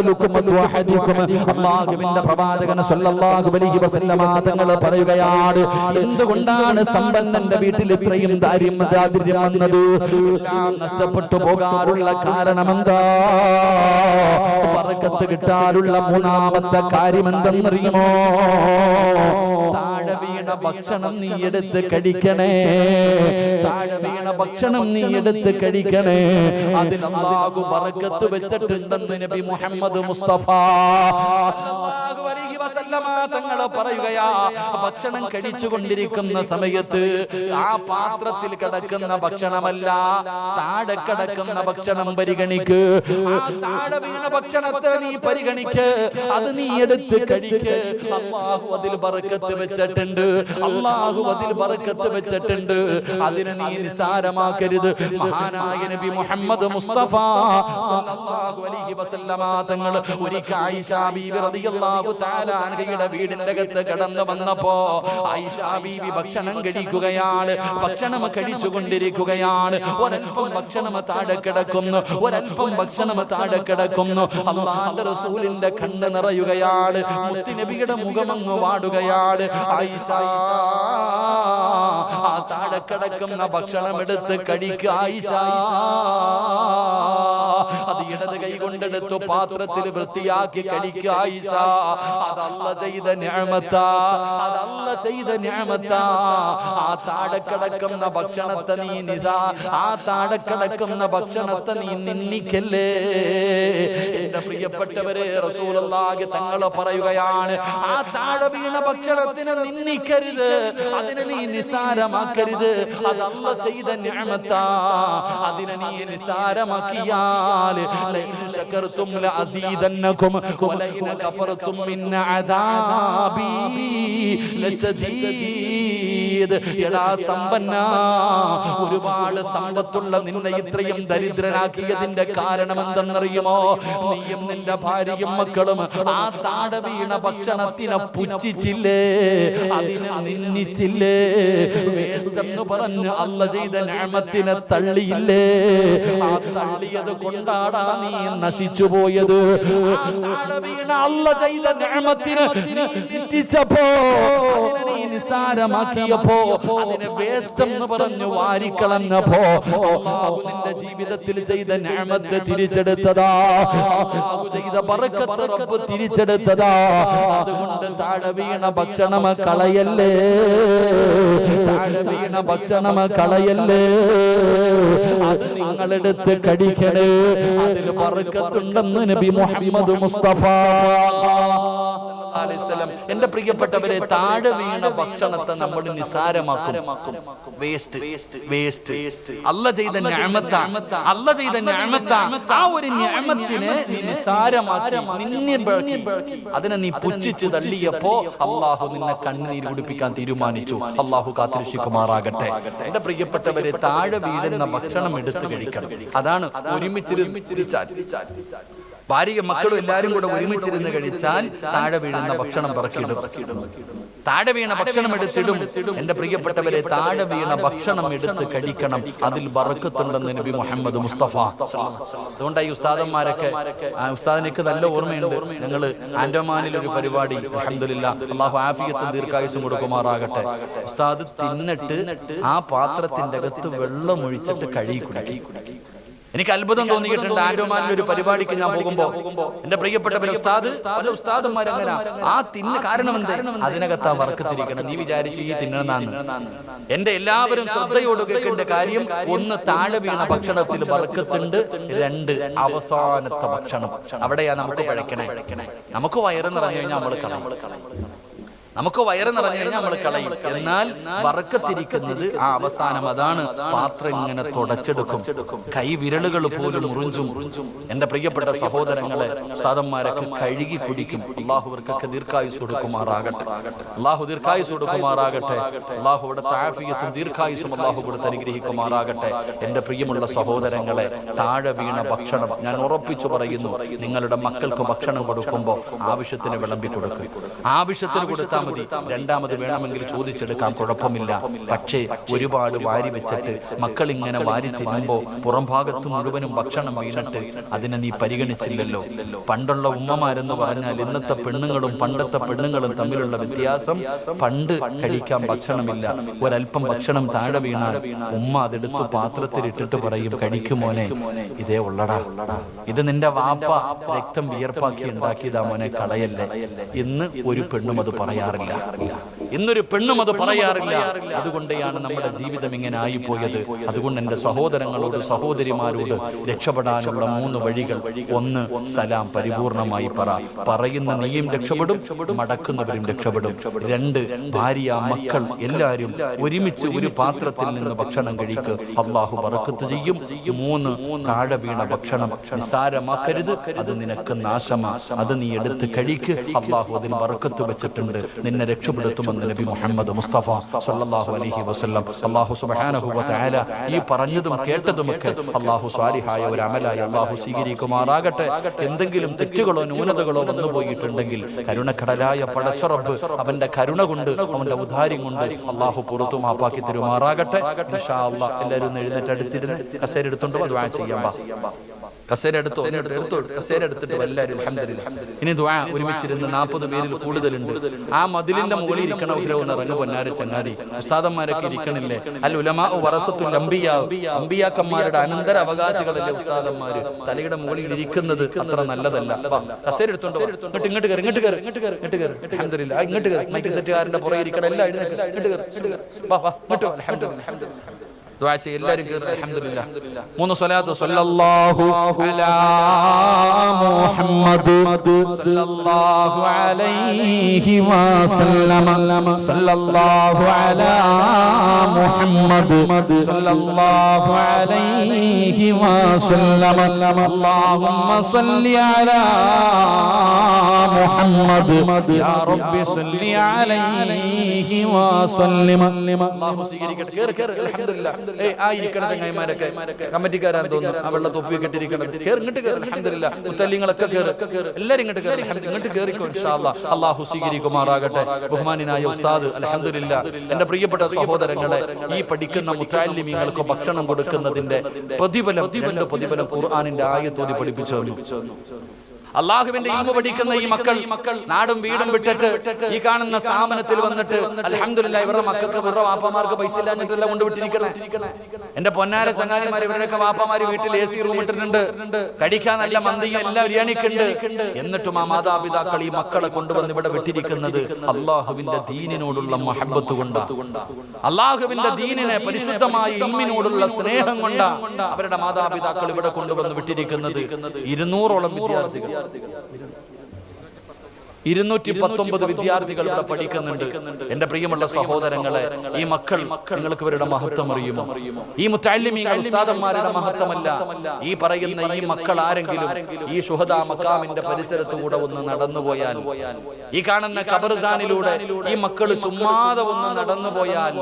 ലുഖമതു അഹദികും. അല്ലാഹുവിന്റെ പ്രവാചകൻ സല്ലല്ലാഹു അലൈഹി വസല്ലമ തങ്ങൾ പറയുകയാണ്, എന്തുകൊണ്ടാണ് സമ്പന്നന്റെ വീട്ടിൽ ഇത്രയും ദാരിദ്ര്യം വന്നത്? എല്ലാം നഷ്ടപ്പെട്ടു പോകാനുള്ള കാരണമെന്താ? ബർക്കത്ത് ബറക്കത്ത് കിട്ടാനുള്ള മൂന്നാമത്തെ കാര്യം എന്തെന്നറിയുമോ? താഴെ വീണ ഭക്ഷണം നീ എടുത്ത് കഴിക്കണേ. താഴെ വീണ ഭക്ഷണം നീ എടുത്ത് കഴിക്കണേ. അതിൽ അല്ലാഹു ബറക്കത്ത് വെച്ചിട്ടുണ്ടെന്ന് നബി മുഹമ്മദ് മുസ്തഫ സല്ലല്ലാഹു അലൈഹി വസല്ലമ തങ്ങൾ പറയുകയാ. ഭക്ഷണം കഴിച്ചുകൊണ്ടിരിക്കുന്ന സമയത്ത് ആ പാത്രത്തിൽ കിടക്കുന്ന ഭക്ഷണമല്ല, താഴെ കിടക്കുന്ന ഭക്ഷണം പരിഗണിക്ക്. ആ താഴെ വീണ ഭക്ഷണത്തെ നീ പരിഗണിക്ക്, അത് നീ എടുത്ത് കഴിക്ക്. അല്ലാഹു അതിൽ ബറക്കത്ത് വെച്ചിട്ടുണ്ട്, അല്ലാഹു അതിൽ ബറക്കത്ത് വെച്ചിട്ടുണ്ട്. അതിനെ നീ നിസാരമാക്കരുത്. മഹാനായ നബി മുഹമ്മദ് മുസ്തഫ സല്ലല്ലാഹു അലൈഹി വസല്ലമ തങ്ങൾ ഒരിക്കൽ ആയിഷ ബീവി റളിയല്ലാഹു തആല അൻഹയുടെ വീടിന്റെ അകത്ത് കടന്നു വന്നപ്പോ ആയിഷ ബീവി ഭക്ഷണം കഴിക്കുകയാണ്. ഭക്ഷണം കഴിച്ചുകൊണ്ടിരിക്കുകയാണ്. ഒരൽപ്പം ഭക്ഷണം താഴെ കിടക്കുന്നു, ഒരൽപ്പം ഭക്ഷണം താഴെ കിടക്കുന്നു. അല്ലാഹുവിന്റെ റസൂലിന്റെ കണ്ണ് നിറയുകയാണ്. മുത്തുനബിയുടെ മുഖമങ്ങ് വാടുകയാണ്. ആയിഷ ആ താഴെ കിടക്കുന്ന ഭക്ഷണം എടുത്ത് കഴിക്കുക. ആയിഷ അത് ഇടത് കൈ കൊണ്ടെടുത്തു പാത്രത്തിൽ വൃത്തിയാക്കി കഴിക്കുക. ആയിഷ അതല്ല ചെയ്ത നിഅമത്താ, അതല്ല ചെയ്ത നിഅമത്താ. ആ താഴെ കിടക്കുന്ന ഭക്ഷണത്തെ നീ ആ താഴെ കിടക്കുന്ന ഭക്ഷണത്തെ നീ നിന്ദിക്കല്ലേ. എന്റെ പ്രിയപ്പെട്ടവരെ, റസൂലുള്ളാഹി തങ്ങൾ പറയുകയാണ്, ആ താഴെ വീണ ഭക്ഷണത്തിനെ നിന്ദിക്കരുത്, അതിനെ നീ നിസാരമാക്കരുത്. അതല്ല ചെയ്ത നിഅമത്താ, അതിനെ നീ നിസാരമാക്കിയാൽ ലൈൻ ശകർതും ലഅസീദന്നകും വലൈൻ കഫർതും മിൻ അദാബി ലശദീദ്. എടാ സമ്പന്ന, ഒരുപാട് സമ്പത്തുള്ള നിന്നെ ഇത്രയും ദരിദ്രനാക്കിയതിന്റെ കാരണം എന്തെന്നറിയുമോ? നീയും നിന്റെ ഭാര്യയും മക്കളും ആ താഴെ വീണ ഭക്ഷണത്തിനെ പുച്ഛിച്ചില്ലേ, അതിനെ നിന്ദിച്ചില്ലേ, വേസ്റ്റ് എന്ന് പറഞ്ഞ് അല്ല ചെയ്ത നിഅമത്തിനെ തള്ളിയില്ലേ. ആ തള്ളിയത് കൊണ്ടാടാ നീ നശിച്ചു പോയത്. ആ താഴെ വീണ അല്ല ചെയ്ത നിഅമത്തിനെ നീ നിന്ദിച്ചപ്പോ, അതിനെ നീ നിസാരമാക്കിയപ്പോ, അതിനെ വേസ്റ്റ് എന്ന് പറഞ്ഞു വാരിക്കളഞ്ഞപ്പോ, അല്ലാഹു നിന്റെ ജീവിതത്തിൽ ചെയ്ത നിഅമത്ത് തിരിച്ചെടുത്തതാ. അല്ലാഹു ചെയ്ത ബറക്കത്ത് റബ്ബ് തിരിച്ചെടുത്തതാ. അതുകൊണ്ട് താഴെ വീണ ഭക്ഷണം കളയല്ലേ, താഴെ വീണ ഭക്ഷണം കളയല്ലേ. അത് നിങ്ങളെടുത്ത് കഴിക്കണേ, അതിൽ ബറക്കത്തുണ്ടെന്ന് നബി മുഹമ്മദ് മുസ്തഫ. എന്റെ പ്രിയപ്പെട്ടവരെ, താഴെ വീണ ഭക്ഷണത്തെ നമ്മൾ നിസാരമാക്കും. Waste waste. അല്ല ചെയ്ത നിഅമത്താ, അല്ല ചെയ്ത നിഅമത്താ. ആ ഒരു നിഅമത്തിനെ നീ നിസാരമാക്കി, അതിനെ നീ പുച്ഛിച്ച് തള്ളിയപ്പോ അല്ലാഹു നിന്നെ കണ്ണുനീർ കുടിപ്പിക്കാൻ തീരുമാനിച്ചു. അല്ലാഹു കാത്തിരക്ഷിക്കുമാറാകട്ടെ. എന്റെ പ്രിയപ്പെട്ടവരെ, താഴെ വീഴുന്ന ഭക്ഷണം എടുത്തു കഴിക്കണം. അതാണ് ഒരുമിച്ചിരുന്ന് ഭാര്യയും മക്കളും എല്ലാരും കൂടെ ഒരുമിച്ചിരുന്ന് കഴിച്ചാൽ താഴെ വീഴുന്ന ഭക്ഷണം പറക്കിയിടും. താഴെ വീണ ഭക്ഷണം എടുത്തിടും. എന്റെ പ്രിയപ്പെട്ടവരെ, താഴെ വീണ ഭക്ഷണം എടുത്ത് കഴിക്കണം, അതിൽ ബറക്കത്തുണ്ടെന്ന് നബി മുഹമ്മദ് മുസ്തഫ. അതുകൊണ്ടായി ഉസ്താദന്മാരൊക്കെ, ഉസ്താദിനൊക്കെ നല്ല ഓർമ്മയുണ്ട്. ഞങ്ങള് ആൻഡമാനിൽ ഒരു പരിപാടി, അൽഹംദുലില്ലാഹ്, അല്ലാഹു ആഫിയത്തും ദീർഘായുസ്സും കൊടുക്കുമാറാകട്ടെ. ഉസ്താദ് തിന്നിട്ട് ആ പാത്രത്തിന്റെ അകത്ത് വെള്ളം ഒഴിച്ചിട്ട് കഴുകി കുടിക്കും. എനിക്ക് അത്ഭുതം തോന്നിയിട്ടുണ്ട്. ആൻഡോമാനിൽ ഒരു പരിപാടിക്ക് ഞാൻ പോകുമ്പോ എന്റെ പ്രിയപ്പെട്ടവരെ, പല ഉസ്താദന്മാരങ്ങനെ ആ തിന്ന് കാരണം എന്ത്? അതിനകത്താ വറക്കത്തിരിക്കണം. നീ വിചാരിച്ചു ഈ തിന്നണമെന്നാണ്. എന്റെ എല്ലാവരും ശ്രദ്ധയോട് കേൾക്കേണ്ട കാര്യം, ഒന്ന്, താഴെ വീണ ഭക്ഷണത്തിൽ ബർക്കത്തുണ്ട്. രണ്ട്, അവസാനത്തെ ഭക്ഷണം, അവിടെയാ നമുക്ക് പഴക്കണേ. നമുക്ക് വയറ് നിറഞ്ഞു കഴിഞ്ഞാൽ നമ്മൾ കളയും. നമുക്ക് വയറ് നിറഞ്ഞു കഴിഞ്ഞാൽ നമ്മൾ കളയും. എന്നാൽ ബറക്കത്തിരിക്കുന്നത് ആ അവസാനം. അതാണ് പാത്രം ഇങ്ങനെ തുടച്ചെടുക്കും, കൈവിരലുകൾ പോലും മുറിഞ്ചും. എന്റെ പ്രിയപ്പെട്ട സഹോദരങ്ങളെ, ഉസ്താദന്മാരൊക്കെ കഴുകി കുടിക്കും. അള്ളാഹു അവർക്കൊക്കെ ദീർഘായുസ് കൊടുക്കുമാറാകട്ടെ. അള്ളാഹു ദീർഘായുസ് കൊടുക്കുമാറാകട്ടെ. അള്ളാഹു അവിടുത്തെ ആഫിയത്തും ദീർഘായുസും അള്ളാഹു കൊടുത്ത് അനുഗ്രഹിക്കുമാറാകട്ടെ. എന്റെ പ്രിയമുള്ള സഹോദരങ്ങളെ, താഴെ വീണ ഭക്ഷണം ഞാൻ ഉറപ്പിച്ചു പറയുന്നു, നിങ്ങളുടെ മക്കൾക്ക് ഭക്ഷണം കൊടുക്കുമ്പോൾ ആവശ്യത്തിന് വിളമ്പി കൊടുക്കും. ആവശ്യത്തിന് കൊടുത്താൽ കൊടുത്താൽ മതി, രണ്ടാമത് വേണമെങ്കിൽ ചോദിച്ചെടുക്കാം, കുഴപ്പമില്ല. പക്ഷേ ഒരുപാട് വാരി വെച്ചിട്ട് മക്കൾ ഇങ്ങനെ വാരി തിന്നുമ്പോൾ പുറം ഭാഗത്ത് മുഴുവനും ഭക്ഷണം വീണിട്ട് അതിനെ നീ പരിഗണിച്ചില്ലല്ലോ. പണ്ടുള്ള ഉമ്മമാരെന്ന് പറഞ്ഞാൽ ഇന്നത്തെ പെണ്ണുങ്ങളും പണ്ടത്തെ പെണ്ണുങ്ങളും തമ്മിലുള്ള വ്യത്യാസം, പണ്ട് കഴിക്കാൻ ഭക്ഷണമില്ല, ഒരല്പം ഭക്ഷണം താഴെ വീണാൽ ഉമ്മ അതെടുത്ത് പാത്രത്തിൽ ഇട്ടിട്ട് പറയും, കഴിക്കുമോനെ, ഇതേ ഉള്ളടാ, ഇത് നിന്റെ വാപ്പ രക്തം വിയർപ്പാക്കി ഉണ്ടാക്കിയതാ മോനെ, കളയല്ലേ. ഇന്ന് ഒരു പെണ്ണും അത് പറയാറില്ല, ഇന്നൊരു പെണ്ണും അത് പറയാറില്ല. അതുകൊണ്ടാണ് നമ്മുടെ ജീവിതം ഇങ്ങനെ ആയിപ്പോയത്. അതുകൊണ്ട് എൻ്റെ സഹോദരങ്ങളോട് സഹോദരിമാരോട് രക്ഷപ്പെടാനുള്ള 3 വഴികൾ: 1, സലാം പരിപൂർണമായി പറയുന്ന നീയും രക്ഷപ്പെടും, മടക്കുന്നവരും രക്ഷപ്പെടും. 2, ഭാര്യ മക്കൾ എല്ലാവരും ഒരുമിച്ച് ഒരു പാത്രത്തിൽ നിന്ന് ഭക്ഷണം കഴിക്ക്, അള്ളാഹു ബറക്കത്ത് ചെയ്യും. 3, താഴെ വീണ ഭക്ഷണം നിസാരമാക്കരുത്, അത് നിനക്ക് നാശമാ, അത് നീ എടുത്ത് കഴിക്ക്, അള്ളാഹു അതിൽ ബറക്കത്ത് വെച്ചിട്ടുണ്ട്, നിന്നെ രക്ഷപ്പെടുത്തുമെന്ന് നബി മുഹമ്മദ് മുസ്തഫ സല്ലല്ലാഹു അലൈഹി വസല്ലം. അള്ളാഹു സുബ്ഹാനഹു വ തആല ഈ പറഞ്ഞതും കേട്ടതുമൊക്കെ അള്ളാഹു സ്വാലിഹായ ഒരു അമലായി അള്ളാഹു സ്വീകരിക്കുമാറാകട്ടെ. എന്തെങ്കിലും തെറ്റുകളോ ന്യൂനതകളോ വന്നു പോയിട്ടുണ്ടെങ്കിൽ കരുണക്കടലായ പടച്ചറബ്ബ് അവന്റെ കരുണ കൊണ്ട്, അവന്റെ ഔദാര്യം കൊണ്ട് അള്ളാഹു പുറത്തു മാപ്പാക്കി തരുമാറാകട്ടെ. ഇൻഷാ അല്ലാഹ് എല്ലാവരും എഴുന്നേറ്റ് അടുത്തിരുന്ന് കസേര എടുത്തുകൊണ്ട് ദുആ ചെയ്യാം. കസേര എടുത്തോ, കസേര എടുത്തിട്ട് എല്ലാവരും അൽഹംദുലില്ലാഹ്. ഇനി ദുആ ഒരുമിച്ചിരുന്ന് 40 പേരിൽ കൂടുതലുണ്ട്. ആ മതിലിന്റെ മുകളിൽ ഇരിക്കണവരെ ഒന്ന് ഇറങ്ങു പൊന്നാര ചങ്ങാതി. ഉസ്താദന്മാരൊക്കെ ഇരിക്കണില്ലേ? അൽ ഉലമാ വറസത്തുൽ അംബിയാ, അംബിയാക്കന്മാരുടെ അനന്തര അവകാശികളല്ലേ ഉസ്താദന്മാര്. തലയുടെ മുകളിൽ ഇരിക്കുന്നത് അത്ര നല്ലതല്ല. കസേര എടുത്തോണ്ടോ, ഇങ്ങോട്ട് കയറി, ഇങ്ങോട്ട് കയറി. അൽഹംദുലില്ലാഹ്, ഇങ്ങോട്ട് കയറി. മൈക്ക് സെറ്റുകാരന്റെ പുറകെ ഇരിക്കണം, എല്ലാം എഴുന്നേൽക്ക്, ഇങ്ങോട്ട് കയറി. അൽഹംദുലില്ലാഹ്, ദുആ ചെയ്യ് എല്ലാവരും കേറി. അൽഹംദുലില്ലാഹ്. 3 സ്വലാത്ത്. സല്ലല്ലാഹു അലാ മുഹമ്മദ് സല്ലല്ലാഹു അലൈഹി വസല്ലം. സല്ലല്ലാഹു അലാ മുഹമ്മദ് സല്ലല്ലാഹു അലൈഹി വസല്ലം. അല്ലാഹുമ്മ സല്ലി അലാ മുഹമ്മദ് യാ റബ്ബി സല്ലി അലൈഹി വസല്ലം. അല്ലാഹു സ്വീകരിക്കട്ടെ. കേറി. അൽഹംദുലില്ലാഹ്. ആയിരിക്കണ ചങ്ങായിമാരൊക്കെ കമ്മിറ്റിക്കാരാന്ന് തോന്നുന്നു, ആ വെള്ള തൊപ്പി കെട്ടിരിക്കണത്. ഇങ്ങോട്ട് കയറി. അൽഹംദുലില്ലാഹ്. മുത്തല്ലിങ്ങളൊക്കെ കയറി, എല്ലാവരും ഇങ്ങോട്ട് കയറി. ഇങ്ങോട്ട് കയറിക്കോ ഇൻഷാ അല്ലാഹ്. അല്ലാഹു സ്വീകരിക്കുമാറാകട്ടെ. ബഹുമാനായ ഉസ്താദ്, അൽഹംദുലില്ലാഹ്. എന്റെ പ്രിയപ്പെട്ട സഹോദരങ്ങളെ, ഈ പഠിക്കുന്ന മുത്തഅല്ലിമീങ്ങൾക്ക് ഭക്ഷണം കൊടുക്കുന്നതിന്റെ പ്രതിഫലം, 2 പ്രതിഫലം ഖുർആനിന്റെ ആയത്തോതി പഠിപ്പിച്ചു തന്നു. അള്ളാഹുവിന്റെ ഇൽമു പഠിക്കുന്ന ഈ മക്കൾ നാടും വീടും വിട്ടിട്ട് ഈ കാണുന്ന സ്ഥാപനത്തിൽ വന്നിട്ട് അൽഹംദുലില്ലാഹ് ഇവരുടെ മക്കൾക്ക് ഇവരുടെ വാപ്പമാർക്ക് പൈസ ഇല്ലാഞ്ഞിട്ടല്ല കൊണ്ടുവിട്ടിരിക്കണേ. എന്റെ പൊന്നാര ചങ്ങാതിമാർ, ഇവരുടെയൊക്കെ വാപ്പമാര് വീട്ടിൽ AC റൂം ഇട്ടിട്ടുണ്ട്, കഴിക്കാൻ നല്ല മന്തിയും എല്ലാം ബിരിയാണിക്കുണ്ട്. എന്നിട്ടും ആ മാതാപിതാക്കൾ ഈ മക്കളെ കൊണ്ടുവന്ന് ഇവിടെ വിട്ടിരിക്കുന്നത് അള്ളാഹുവിന്റെ ദീനിനോടുള്ള മഹബത്ത് കൊണ്ടാണ്, അള്ളാഹുവിന്റെ ദീനിനെ പരിശുദ്ധമായ ഇൽമിനോടുള്ള സ്നേഹം കൊണ്ടാണ് അവരുടെ മാതാപിതാക്കൾ ഇവിടെ കൊണ്ടുവന്ന് വിട്ടിരിക്കുന്നത്. 200ഓളം വിദ്യാർത്ഥികൾ, 219 വിദ്യാർത്ഥികൾ ഇവിടെ പഠിക്കുന്നുണ്ട്. എന്റെ പ്രിയമുള്ള സഹോദരങ്ങളെ, ഈ മക്കൾ, നിങ്ങൾക്ക് ഇവരുടെ മഹത്വം അറിയുമോ? ഈ മുത്തഅല്ലിമീങ്ങൾ ഉസ്താദന്മാരുടെ മഹത്വമല്ല. ഈ പറയുന്ന ഈ മക്കൾ ആരെങ്കിലും ഈ ശുഹദാ മഖാമിന്റെ പരിസരത്തുകൂടെ ഒന്ന് നടന്നുപോയാൽ, ഈ കാണുന്ന ഖബർസ്ഥാനിലൂടെ ഈ മക്കൾ ചുമ്മാതെ ഒന്ന് നടന്നുപോയാൽ,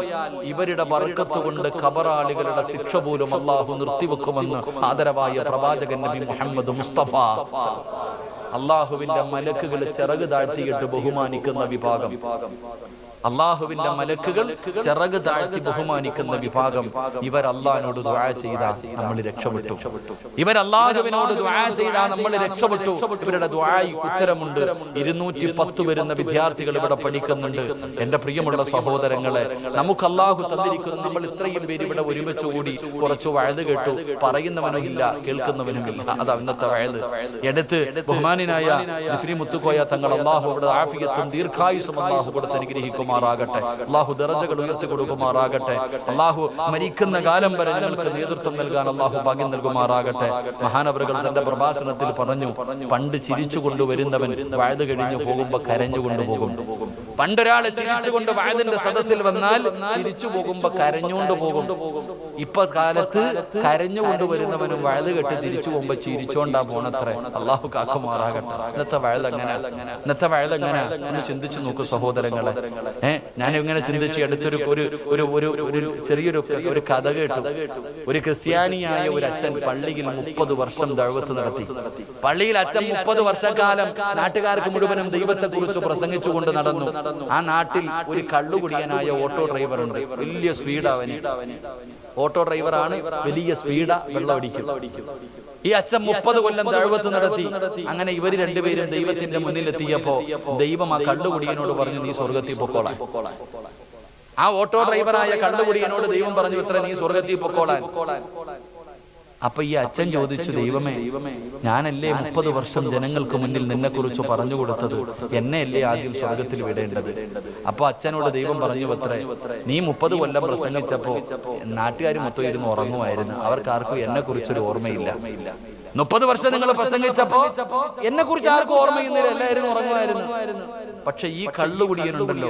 ഇവരുടെ ബർക്കത്ത് കൊണ്ട് ഖബറാളികളുടെ ശിക്ഷ പോലും അള്ളാഹു നിർത്തിവെക്കുമെന്ന് ആദരവായ പ്രവാചകൻ നബി മുഹമ്മദ് മുസ്തഫ. അള്ളാഹുവിന്റെ മലക്കുകൾ ചിറക് താഴ്ത്തിയിട്ട് ബഹുമാനിക്കുന്ന വിഭാഗം, അള്ളാഹുവിന്റെ മലക്കുകൾ ചിറക് താഴ്ത്തി ബഹുമാനിക്കുന്ന വിഭാഗം, ഇവർ അള്ളാഹിനോട് ദുആ ചെയ്താൽ നമ്മൾ രക്ഷപ്പെട്ടു. ഇവർ അള്ളാഹുവിനോട് ദുആ ചെയ്താൽ നമ്മൾ രക്ഷപ്പെട്ടു. ഇവരുടെ ദുആയ്ക്ക് ഉത്തരമുണ്ട്. 210 വരുന്ന വിദ്യാർത്ഥികൾ ഇവിടെ പഠിക്കുന്നുണ്ട്. എന്റെ പ്രിയമുള്ള സഹോദരങ്ങളെ, നമുക്ക് അള്ളാഹു തന്നിരിക്കുന്നു. നമ്മൾ ഇത്രയും പേര് ഇവിടെ ഒരുമിച്ച് കൂടി കുറച്ച് വഅദ് കേട്ടു. പറയുന്നവനും ഇല്ല, കേൾക്കുന്നവനുമില്ല. അത് അന്നത്തെ വഅദ്. എടുത്ത് ബഹുമാനായ ജിഫ്രി മുത്തുക്കോയ തങ്ങൾ, അള്ളാഹു ഇവിടെ ആഫിയത്തും ദീർഘായുസ്സും അള്ളാഹു കൊടുത്ത് അനുഗ്രഹിക്കും. അള്ളാഹു ദറജകൾ ഉയർത്തി കൊടുക്കുമാറാകട്ടെ. അള്ളാഹു മരിക്കുന്ന കാലം വരെ ഞങ്ങൾക്ക് നേതൃത്വം നൽകാൻ അള്ളാഹു ഭാഗ്യം നൽകുമാറാകട്ടെ. മഹാനവറുകൾ തന്റെ പ്രഭാഷണത്തിൽ പറഞ്ഞു, പണ്ട് ചിരിച്ചു കൊണ്ടുവരുന്നവൻ വഅദ് കഴിഞ്ഞു പോകുമ്പോ കരഞ്ഞുകൊണ്ടു പോകും. പണ്ടൊരാള് ചിരിച്ചുകൊണ്ട് വഅദിന്റെ സദസ്സിൽ വന്നാൽ തിരിച്ചു പോകുമ്പോ കരഞ്ഞുകൊണ്ട് പോകും. ഇപ്പൊ കാലത്ത് കരഞ്ഞുകൊണ്ട് വരുന്നവനും വഅദ് കേട്ട് തിരിച്ചു പോകുമ്പോ ചിരിച്ചോണ്ടാ പോണത്രേ. അള്ളാഹു കാക്കുമാറാകട്ടെ. ഇന്നത്തെ വഅദ് എങ്ങനെ ഒന്ന് ചിന്തിച്ചു നോക്കൂ സഹോദരങ്ങളെ. ഞാൻ ഇങ്ങനെ ചിന്തിച്ച് അടുത്തൊരു ചെറിയൊരു കഥ കേട്ടു. ഒരു ക്രിസ്ത്യാനിയായ ഒരു അച്ഛൻ പള്ളിയിൽ 30 വർഷം ദഅവത്ത് നടത്തി. പള്ളിയിൽ അച്ഛൻ 30 വർഷക്കാലം നാട്ടുകാർക്ക് മുഴുവനും ദൈവത്തെ കുറിച്ച് പ്രസംഗിച്ചുകൊണ്ട് നടന്നു. ആ നാട്ടിൽ ഒരു കള്ളുകുടിയനായ ഓട്ടോ ഡ്രൈവർ ഉണ്ട്. വലിയ സ്പീഡ് അവന്. ഓട്ടോ ഡ്രൈവറാണ്, വലിയ സ്പീഡാ, വെള്ളം അടിക്കും. ഈ അച്ഛൻ 30 കൊല്ലം ദഅവത്ത് നടത്തി. അങ്ങനെ ഇവര് രണ്ടുപേരും ദൈവത്തിന്റെ മുന്നിലെത്തിയപ്പോ ദൈവം ആ കള്ളുകുടിയനോട് പറഞ്ഞു, നീ സ്വർഗത്തിൽ പൊക്കോളാൻ. ആ ഓട്ടോ ഡ്രൈവറായ കള്ളുകുടിയനോട് ദൈവം പറഞ്ഞു, ഇത്ര നീ സ്വർഗത്തിൽ പൊക്കോളാൻ. അപ്പൊ ഈ അച്ഛൻ ചോദിച്ചു, ദൈവമേ, ഞാനല്ലേ 30 വർഷം ജനങ്ങൾക്ക് മുന്നിൽ നിന്നെ കുറിച്ച് പറഞ്ഞു കൊടുത്തത്, എന്നെ അല്ലേ ആദ്യം സ്വർഗത്തിൽ വിടേണ്ടത്? അപ്പൊ അച്ഛനോട് ദൈവം പറഞ്ഞു, അത്രേ, നീ 30 കൊല്ലം പ്രസംഗിച്ചപ്പോ നാട്ടുകാർ മൊത്തം ഇരുന്ന് ഉറങ്ങുമായിരുന്നു. അവർക്കാർക്കും എന്നെ കുറിച്ചൊരു ഓർമ്മയില്ല. 30 വർഷം നിങ്ങൾ പ്രസംഗിച്ചപ്പോ എന്നെ കുറിച്ച് ആർക്കും ഓർമ്മയുന്നില്ല, എല്ലാവരും ഉറങ്ങുമായിരുന്നു. പക്ഷെ ഈ കള്ളുകുടിയനുണ്ടല്ലോ,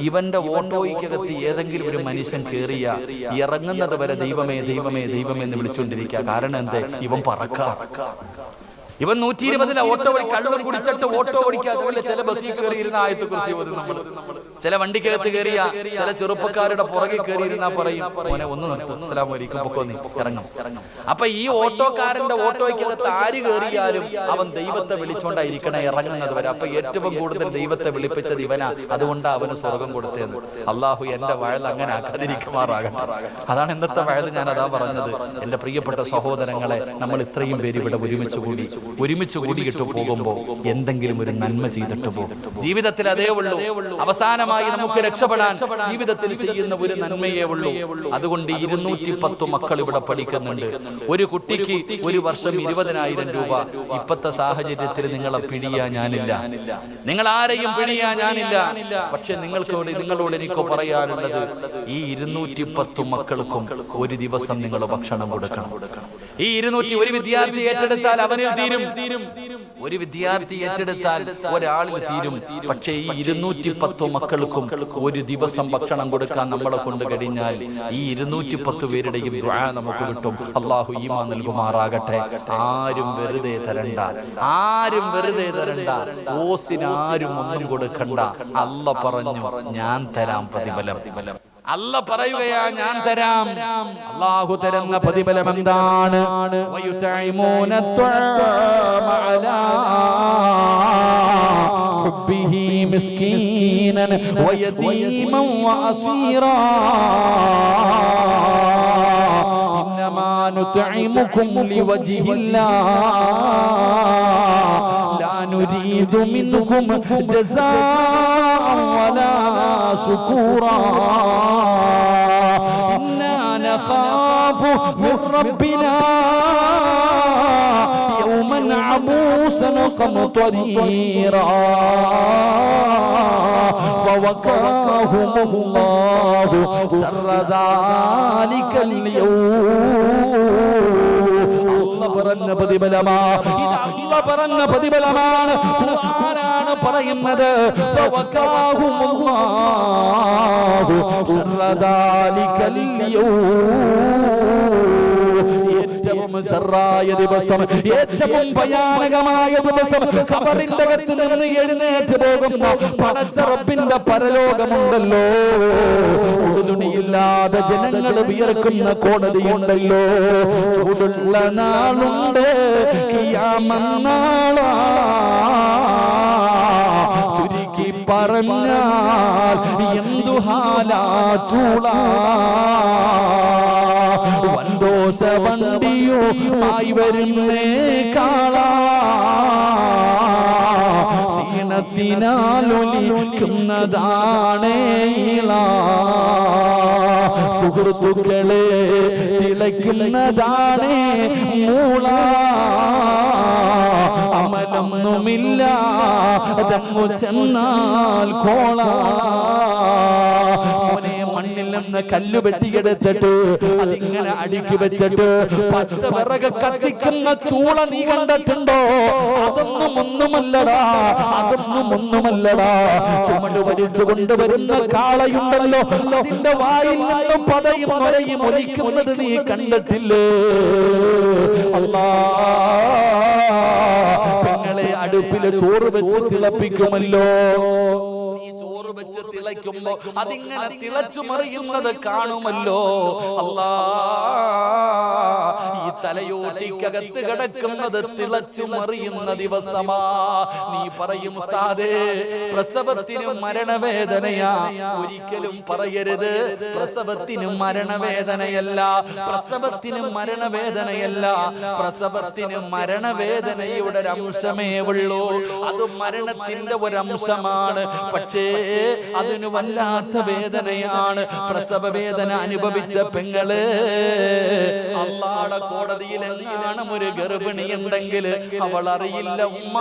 ഇവന്റെ ഓട്ടോയ്ക്കകത്ത് ഏതെങ്കിലും ഒരു മനുഷ്യൻ കേറിയ ഇറങ്ങുന്നത് വരെ ദൈവമേ ദൈവമേ ദൈവമേ എന്ന് വിളിച്ചുകൊണ്ടിരിക്കുക. കാരണം എന്തേ? ഇവൻ പറക്ക. ഇവൻ 120 ഓട്ടോ ഓടി, കള്ളും കുടിച്ചിട്ട് ഓട്ടോ ഓടിക്കുക. അതുപോലെ ചില ബസ്സിൽ കയറിയിരുന്ന ആയത്തെക്കുറിച്ച് നമ്മൾ ചില വണ്ടിക്കകത്ത് കയറിയ ചില ചെറുപ്പക്കാരുടെ പുറകിൽ കയറിയിരുന്നാ പറയും, മോനെ ഒന്ന് നിർത്തും, അസ്സലാമു അലൈക്കും, പൊക്കോ, നീ ഇറങ്ങും. അപ്പൊ ഈ ഓട്ടോക്കാരന്റെ ഓട്ടോയ്ക്കകത്ത് ആര് കയറിയാലും അവൻ ദൈവത്തെ വിളിച്ചോണ്ടായിരിക്കണം ഇറങ്ങുന്നത് വരെ. അപ്പൊ ഏറ്റവും കൂടുതൽ ദൈവത്തെ വിളിപ്പിച്ചത് ഇവനാ. അതുകൊണ്ടാണ് അവന് സ്വർഗം കൊടുത്തതെന്ന്. അള്ളാഹു എന്റെ വയൽ അങ്ങനെ ആക്കാതിരിക്കുമാറാകട്ടെ. അതാണ് ഇന്നത്തെ വയൽ. ഞാൻ അതാ പറഞ്ഞത്, എന്റെ പ്രിയപ്പെട്ട സഹോദരങ്ങളെ, നമ്മൾ ഇത്രയും പേര് ഇവിടെ ഒരുമിച്ച് കൂടിയിട്ട് പോകുമ്പോ എന്തെങ്കിലും ഒരു നന്മ ചെയ്തിട്ട് പോകും. ജീവിതത്തിൽ അതേ ഉള്ളൂ. അവസാനമായി നമുക്ക് രക്ഷപ്പെടാൻ ജീവിതത്തിൽ ചെയ്യുന്ന ഒരു നന്മയേ ഉള്ളൂ. അതുകൊണ്ട് 210 മക്കൾ ഇവിടെ പഠിക്കുന്നുണ്ട്. ഒരു കുട്ടിക്ക് ഒരു വർഷം 20,000 രൂപ. ഇപ്പോഴത്തെ സാഹചര്യത്തിൽ നിങ്ങളെ പിടിയാ ഞാനില്ല, നിങ്ങൾ ആരെയും പിടിയാ ഞാനില്ല. പക്ഷെ നിങ്ങളോട് എനിക്ക് പറയാനുള്ളത്, ഈ 210 മക്കൾക്കും ഒരു ദിവസം നിങ്ങൾ ഭക്ഷണം കൊടുക്കണം. ഈ 200 ഒരു വിദ്യാർത്ഥി ഏറ്റെടുത്താൽ അവനിൽ തീരും. ഒരു വിദ്യാർത്ഥി ഏറ്റെടുത്താൽ ഒരാളിൽ തീരും. പക്ഷേ ഈ 210 മക്കൾക്കും ഒരു ദിവസം ഭക്ഷണം കൊടുക്കാൻ നമ്മളെ കൊണ്ട് കഴിഞ്ഞാൽ ഈ 210 പേരുടെയും ദുആ നമുക്ക് കിട്ടും. അള്ളാഹു ഈമാൻ നൽകുമാറാകട്ടെ. ആരും വെറുതെ തരണ്ട, ആരും വെറുതെ തരണ്ട. ഓസിനാരും ഒന്നും കൊടുക്കണ്ട. അല്ല പറഞ്ഞു, ഞാൻ തരാം പ്രതിഫലം. അല്ല പറയുകയാ, ഞാൻ തരാം. അല്ലാഹു തരുന്ന പ്രതിഫലം എന്താണ്? വയുതഇമൂന ത്വഅമ അലാ ഹുബ്ബിഹി മിസ്കീനൻ വയതീമൻ വഅസീറാ ഇന്നമാ നുത്ഇമുകും ലിവജ്ഹില്ലാഹ് ലാ നുരീദു മിൻകും ജസാഅൻ വലാ ശുകൂറാ إنا نخاف من ربنا يوما عبوسا قمطريرا فوقاهم الله شر ذلك اليوم. പറഞ്ഞ പ്രതിഫലമാണ് ഇത്. അല്ലാഹു പറഞ്ഞ പ്രതിഫലമാണ്. ഖുർആനാണ് പറയുന്നത്. ഫവഖാഹുമുല്ലാഹു ശർറ ദാലികൽ ഏറ്റവും ശർറായ ദിവസം, ഏറ്റവും ഭയാനകമായ ദിവസം, ഖബറിന്റെ അകത്ത് നിന്ന് എഴുന്നേറ്റ് പോകുന്ന പടച്ച റബ്ബിന്റെ പരലോകമുണ്ടല്ലോ. ഉടുതുണിയില്ലാതെ ജനങ്ങൾ വിയർക്കുന്ന കോടതിയുണ്ടല്ലോ. ചൂടുള്ള നാളുണ്ട്, ഖിയാമത്ത് നാളാ. ചുരുക്കി പറഞ്ഞാൽ എന്തു ഹാലാ ചൂളാ. വൻദോശ വണ്ടിയുമായി വരുന്നേ കാളാ. ക്ഷീണത്തിനാലൊലിക്കുന്നതാണേ ഇളാ. സുഹൃത്തുക്കളെ തിളയ്ക്കുന്നതാണേ മൂള. അമലൊന്നുമില്ല അതങ്ങു ചെന്നാൽ കോള. മണ്ണിൽ നിന്ന് കല്ല് വെട്ടിയെടുത്തിട്ട് അതിങ്ങനെ അടുക്കി വെച്ചിട്ട് പച്ചവിറക് കത്തിക്കുന്ന ചൂള നീ കണ്ടിട്ടുണ്ടോ? ഒന്നുമല്ലടാ. ചുമട് വലിച്ചു കൊണ്ടുവരുന്ന കാളയുണ്ടല്ലോ, അതിന്റെ വായിൽ നിന്നും പതയും നൊരയും ഒലിക്കുന്നത് നീ കണ്ടിട്ടില്ലേ? അല്ലാ, പെങ്ങളെ അടുപ്പില് ചോറ് വെച്ച് തിളപ്പിക്കുമല്ലോ. നീ ചോറ് വെച്ച് തിളയ്ക്കുമ്പോ അതിങ്ങനെ തിളച്ചു മറിയുന്നത് കാണുമല്ലോ. അല്ലാ, ഈ തലയോട്ടിക്കകത്ത് കിടക്കുന്നത് തിളച്ചു മറിയുന്ന ദിവസമാ. നീ പറയും ഉസ്താദേ, പ്രസവത്തിന് മരണവേദനയാ. ഒരിക്കലും പറയരുത് പ്രസവത്തിന് മരണവേദനയല്ല. പ്രസവത്തിന് മരണവേദനയല്ല. പ്രസവത്തിന് മരണവേദനയുടെ ഒരു അംശമേ ഉള്ളൂ. അത് മരണത്തിന്റെ ഒരംശമാണ്. പക്ഷേ അതിന് വല്ലാത്ത വേദനയാണ്. പ്രസവ വേദന അനുഭവിച്ച പെങ്ങള്, അള്ളാഹുവിന്റെ കോടതിയിൽ എങ്ങാനും ഒരു ഗർഭിണി ഉണ്ടെങ്കിൽ അവൾ അറിയില്ല ഉമ്മ.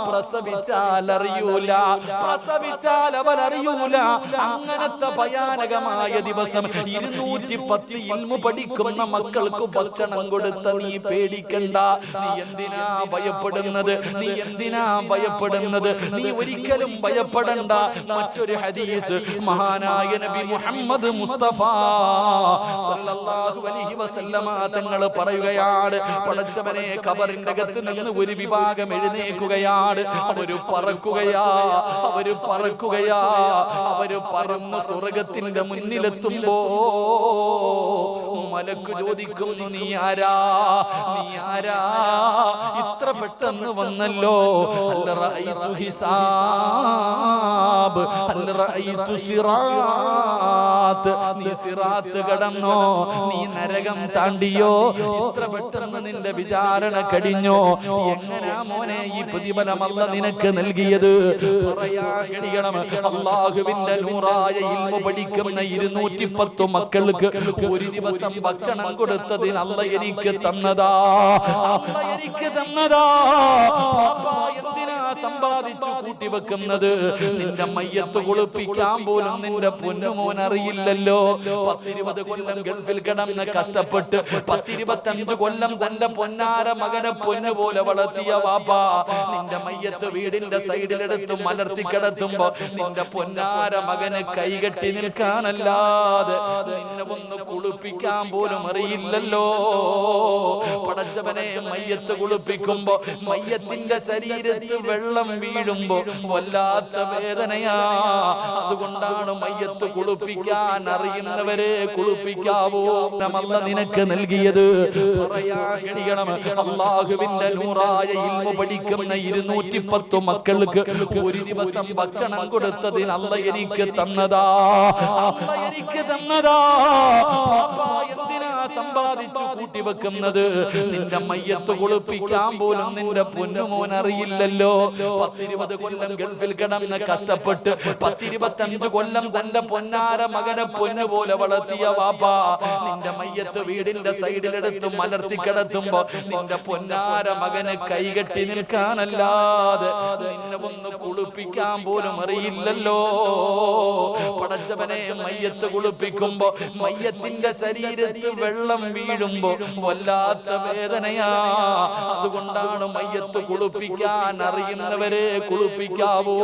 പ്രസവിച്ചാൽ അറിയൂല, പ്രസവിച്ചാൽ അവൾ അറിയൂല. അങ്ങനത്തെ ഭയാനകമായ ദിവസം 210 ഇൽമു പഠിക്കുന്ന മക്കൾക്ക് ഭക്ഷണം കൊടുത്ത നീ പേടിക്കണ്ട. നീ എന്തിനാ ഭയപ്പെടുന്നത്? നീ എന്തിനാ ഭയപ്പെടുന്നത്? നീ ഒരിക്കലും ഭയപ്പെടണ്ട. മറ്റൊരു ഹദീസ് മഹാനായ നബി മുഹമ്മദ് മുസ്തഫ സല്ലല്ലാഹു അലൈഹി വസല്ലമ തങ്ങൾ പറയുകയാണ്, പടച്ചവനെ, ഖബറിന്റെ അകത്ത് നിന്ന് ഒരു വിഭാഗം എഴുന്നേൽക്കുകയാണ്. അവര് പറക്കുകയാ, അവര് പറക്കുകയാ. അവര് പറന്ന് സ്വർഗത്തിന്റെ മുന്നിലെത്തുമ്പോ മലക്ക് ചോദിക്കുന്നു, നീ ആരാ? നീ ആരാ? ഇത്ര പെട്ടെന്ന് വന്നല്ലോ. ഹൽ റഅയ്തു ഹിസാബ്, ഹൽ റഅയ്തു സിറാത്ത്. നീ സിറാത്ത് കടന്നോ? നീ നരകം താണ്ടിയോ? ഇത്ര പെട്ടെന്ന് നിന്റെ വിചാരണ കഴിഞ്ഞോ? എങ്ങനാ മോനെ ഈ പ്രതിഫലം അല്ലാഹു നിനക്ക് നൽകിയത്? പറയാൻ കഴിയണം. അല്ലാഹുവിന്റെ നൂറായ ഇൽമു പഠിക്കുന്ന 210 മക്കൾക്ക് ഒരു ദിവസം ഭക്ഷണം കൊടുത്തതിന് അല്ലാഹു എനിക്ക് തന്നതാ. അല്ലാഹു എനിക്ക് തന്നതാ. പാപ്പാ, എന്തിനാ സമ്പാദിച്ചു കൂട്ടിവെക്കുന്നത്? നിന്റെ മയ്യത്ത് കുളിപ്പിക്കാൻ പോലും നിന്റെ പൊന്നുമോൻ അറിയില്ലല്ലോ. 10-20 കൊല്ലം ഗൾഫിൽ കിടന്ന് കഷ്ടപ്പെട്ട് 10-25 കൊല്ലം തന്റെ പൊന്നാര മകനെ പൊന്നുപോലെ വളർത്തിയ വാപ്പാ, നിന്റെ മയ്യത്ത് വീടിന്റെ സൈഡിലെടുത്ത് മലർത്തി കിടത്തുമ്പോ നിന്റെ പൊന്നാര മകന് കൈകെട്ടി നിൽക്കാനല്ലാതെ നിന്നെ ഒന്ന് കുളിപ്പിക്കാൻ പോലും അറിയില്ലല്ലോ. പടച്ചവനെ, മയ്യത്ത് കുളിപ്പിക്കുമ്പോ മയ്യത്തിന്റെ ശരീരത്ത് വെള്ളം വീഴുമ്പോ വല്ലാത്ത വേദനയാ. അതുകൊണ്ടാണ് മയ്യത്ത് കുളിപ്പിക്കാൻ അറിയുന്നവരെ കുളിപ്പിക്കാവോ അല്ലാഹു നിനക്ക് നൽകിയത്. പറയാൻ കഴിയണം. അല്ലാഹുവിന്റെ നൂറായ ഇൽമു പഠിക്കുന്ന 210 മക്കൾക്ക് ഒരു ദിവസം ഭക്ഷണം കൊടുത്തതിന് അല്ലാഹു എനിക്ക് തന്നതാ. അല്ലാഹു എനിക്ക് തന്നതാ. പാപ്പാ, എന്തിനാ സമ്പാദിച്ചു കൂട്ടിവെക്കുന്നത്? നിന്റെ മയ്യത്ത് കുളിപ്പിക്കാൻ പോലും നിന്റെ പൊന്നുമോൻ അറിയില്ലല്ലോ. 10-20 കൊല്ലം ഗൾഫിൽ കിടന്ന് കഷ്ടപ്പെട്ട് 10-25 കൊല്ലം തന്റെ പൊന്നാര മകനെ പൊന്നുപോലെ വളർത്തിയ വാപ്പാ, നിന്റെ മയ്യത്ത് വീടിന്റെ സൈഡിലെടുത്ത് മലർത്തി കിടത്തുമ്പോ നിന്റെ പൊന്നാര മകന് കൈകെട്ടി നിൽക്കാനല്ലാതെ നിന്നെ ഒന്ന് കുളിപ്പിക്കാൻ പോലും അറിയില്ലല്ലോ. പടച്ചവനെ, മയ്യത്ത് കുളിപ്പിക്കുമ്പോ മയ്യത്തിന്റെ ശരീരത്ത് വെള്ളം വീഴുമ്പോ വല്ലാത്ത വേദനയാ. അതുകൊണ്ടാണ് മയ്യത്ത് കുളിപ്പിക്കാൻ അറിയുന്നവരെ കുളിപ്പിക്കാവോ.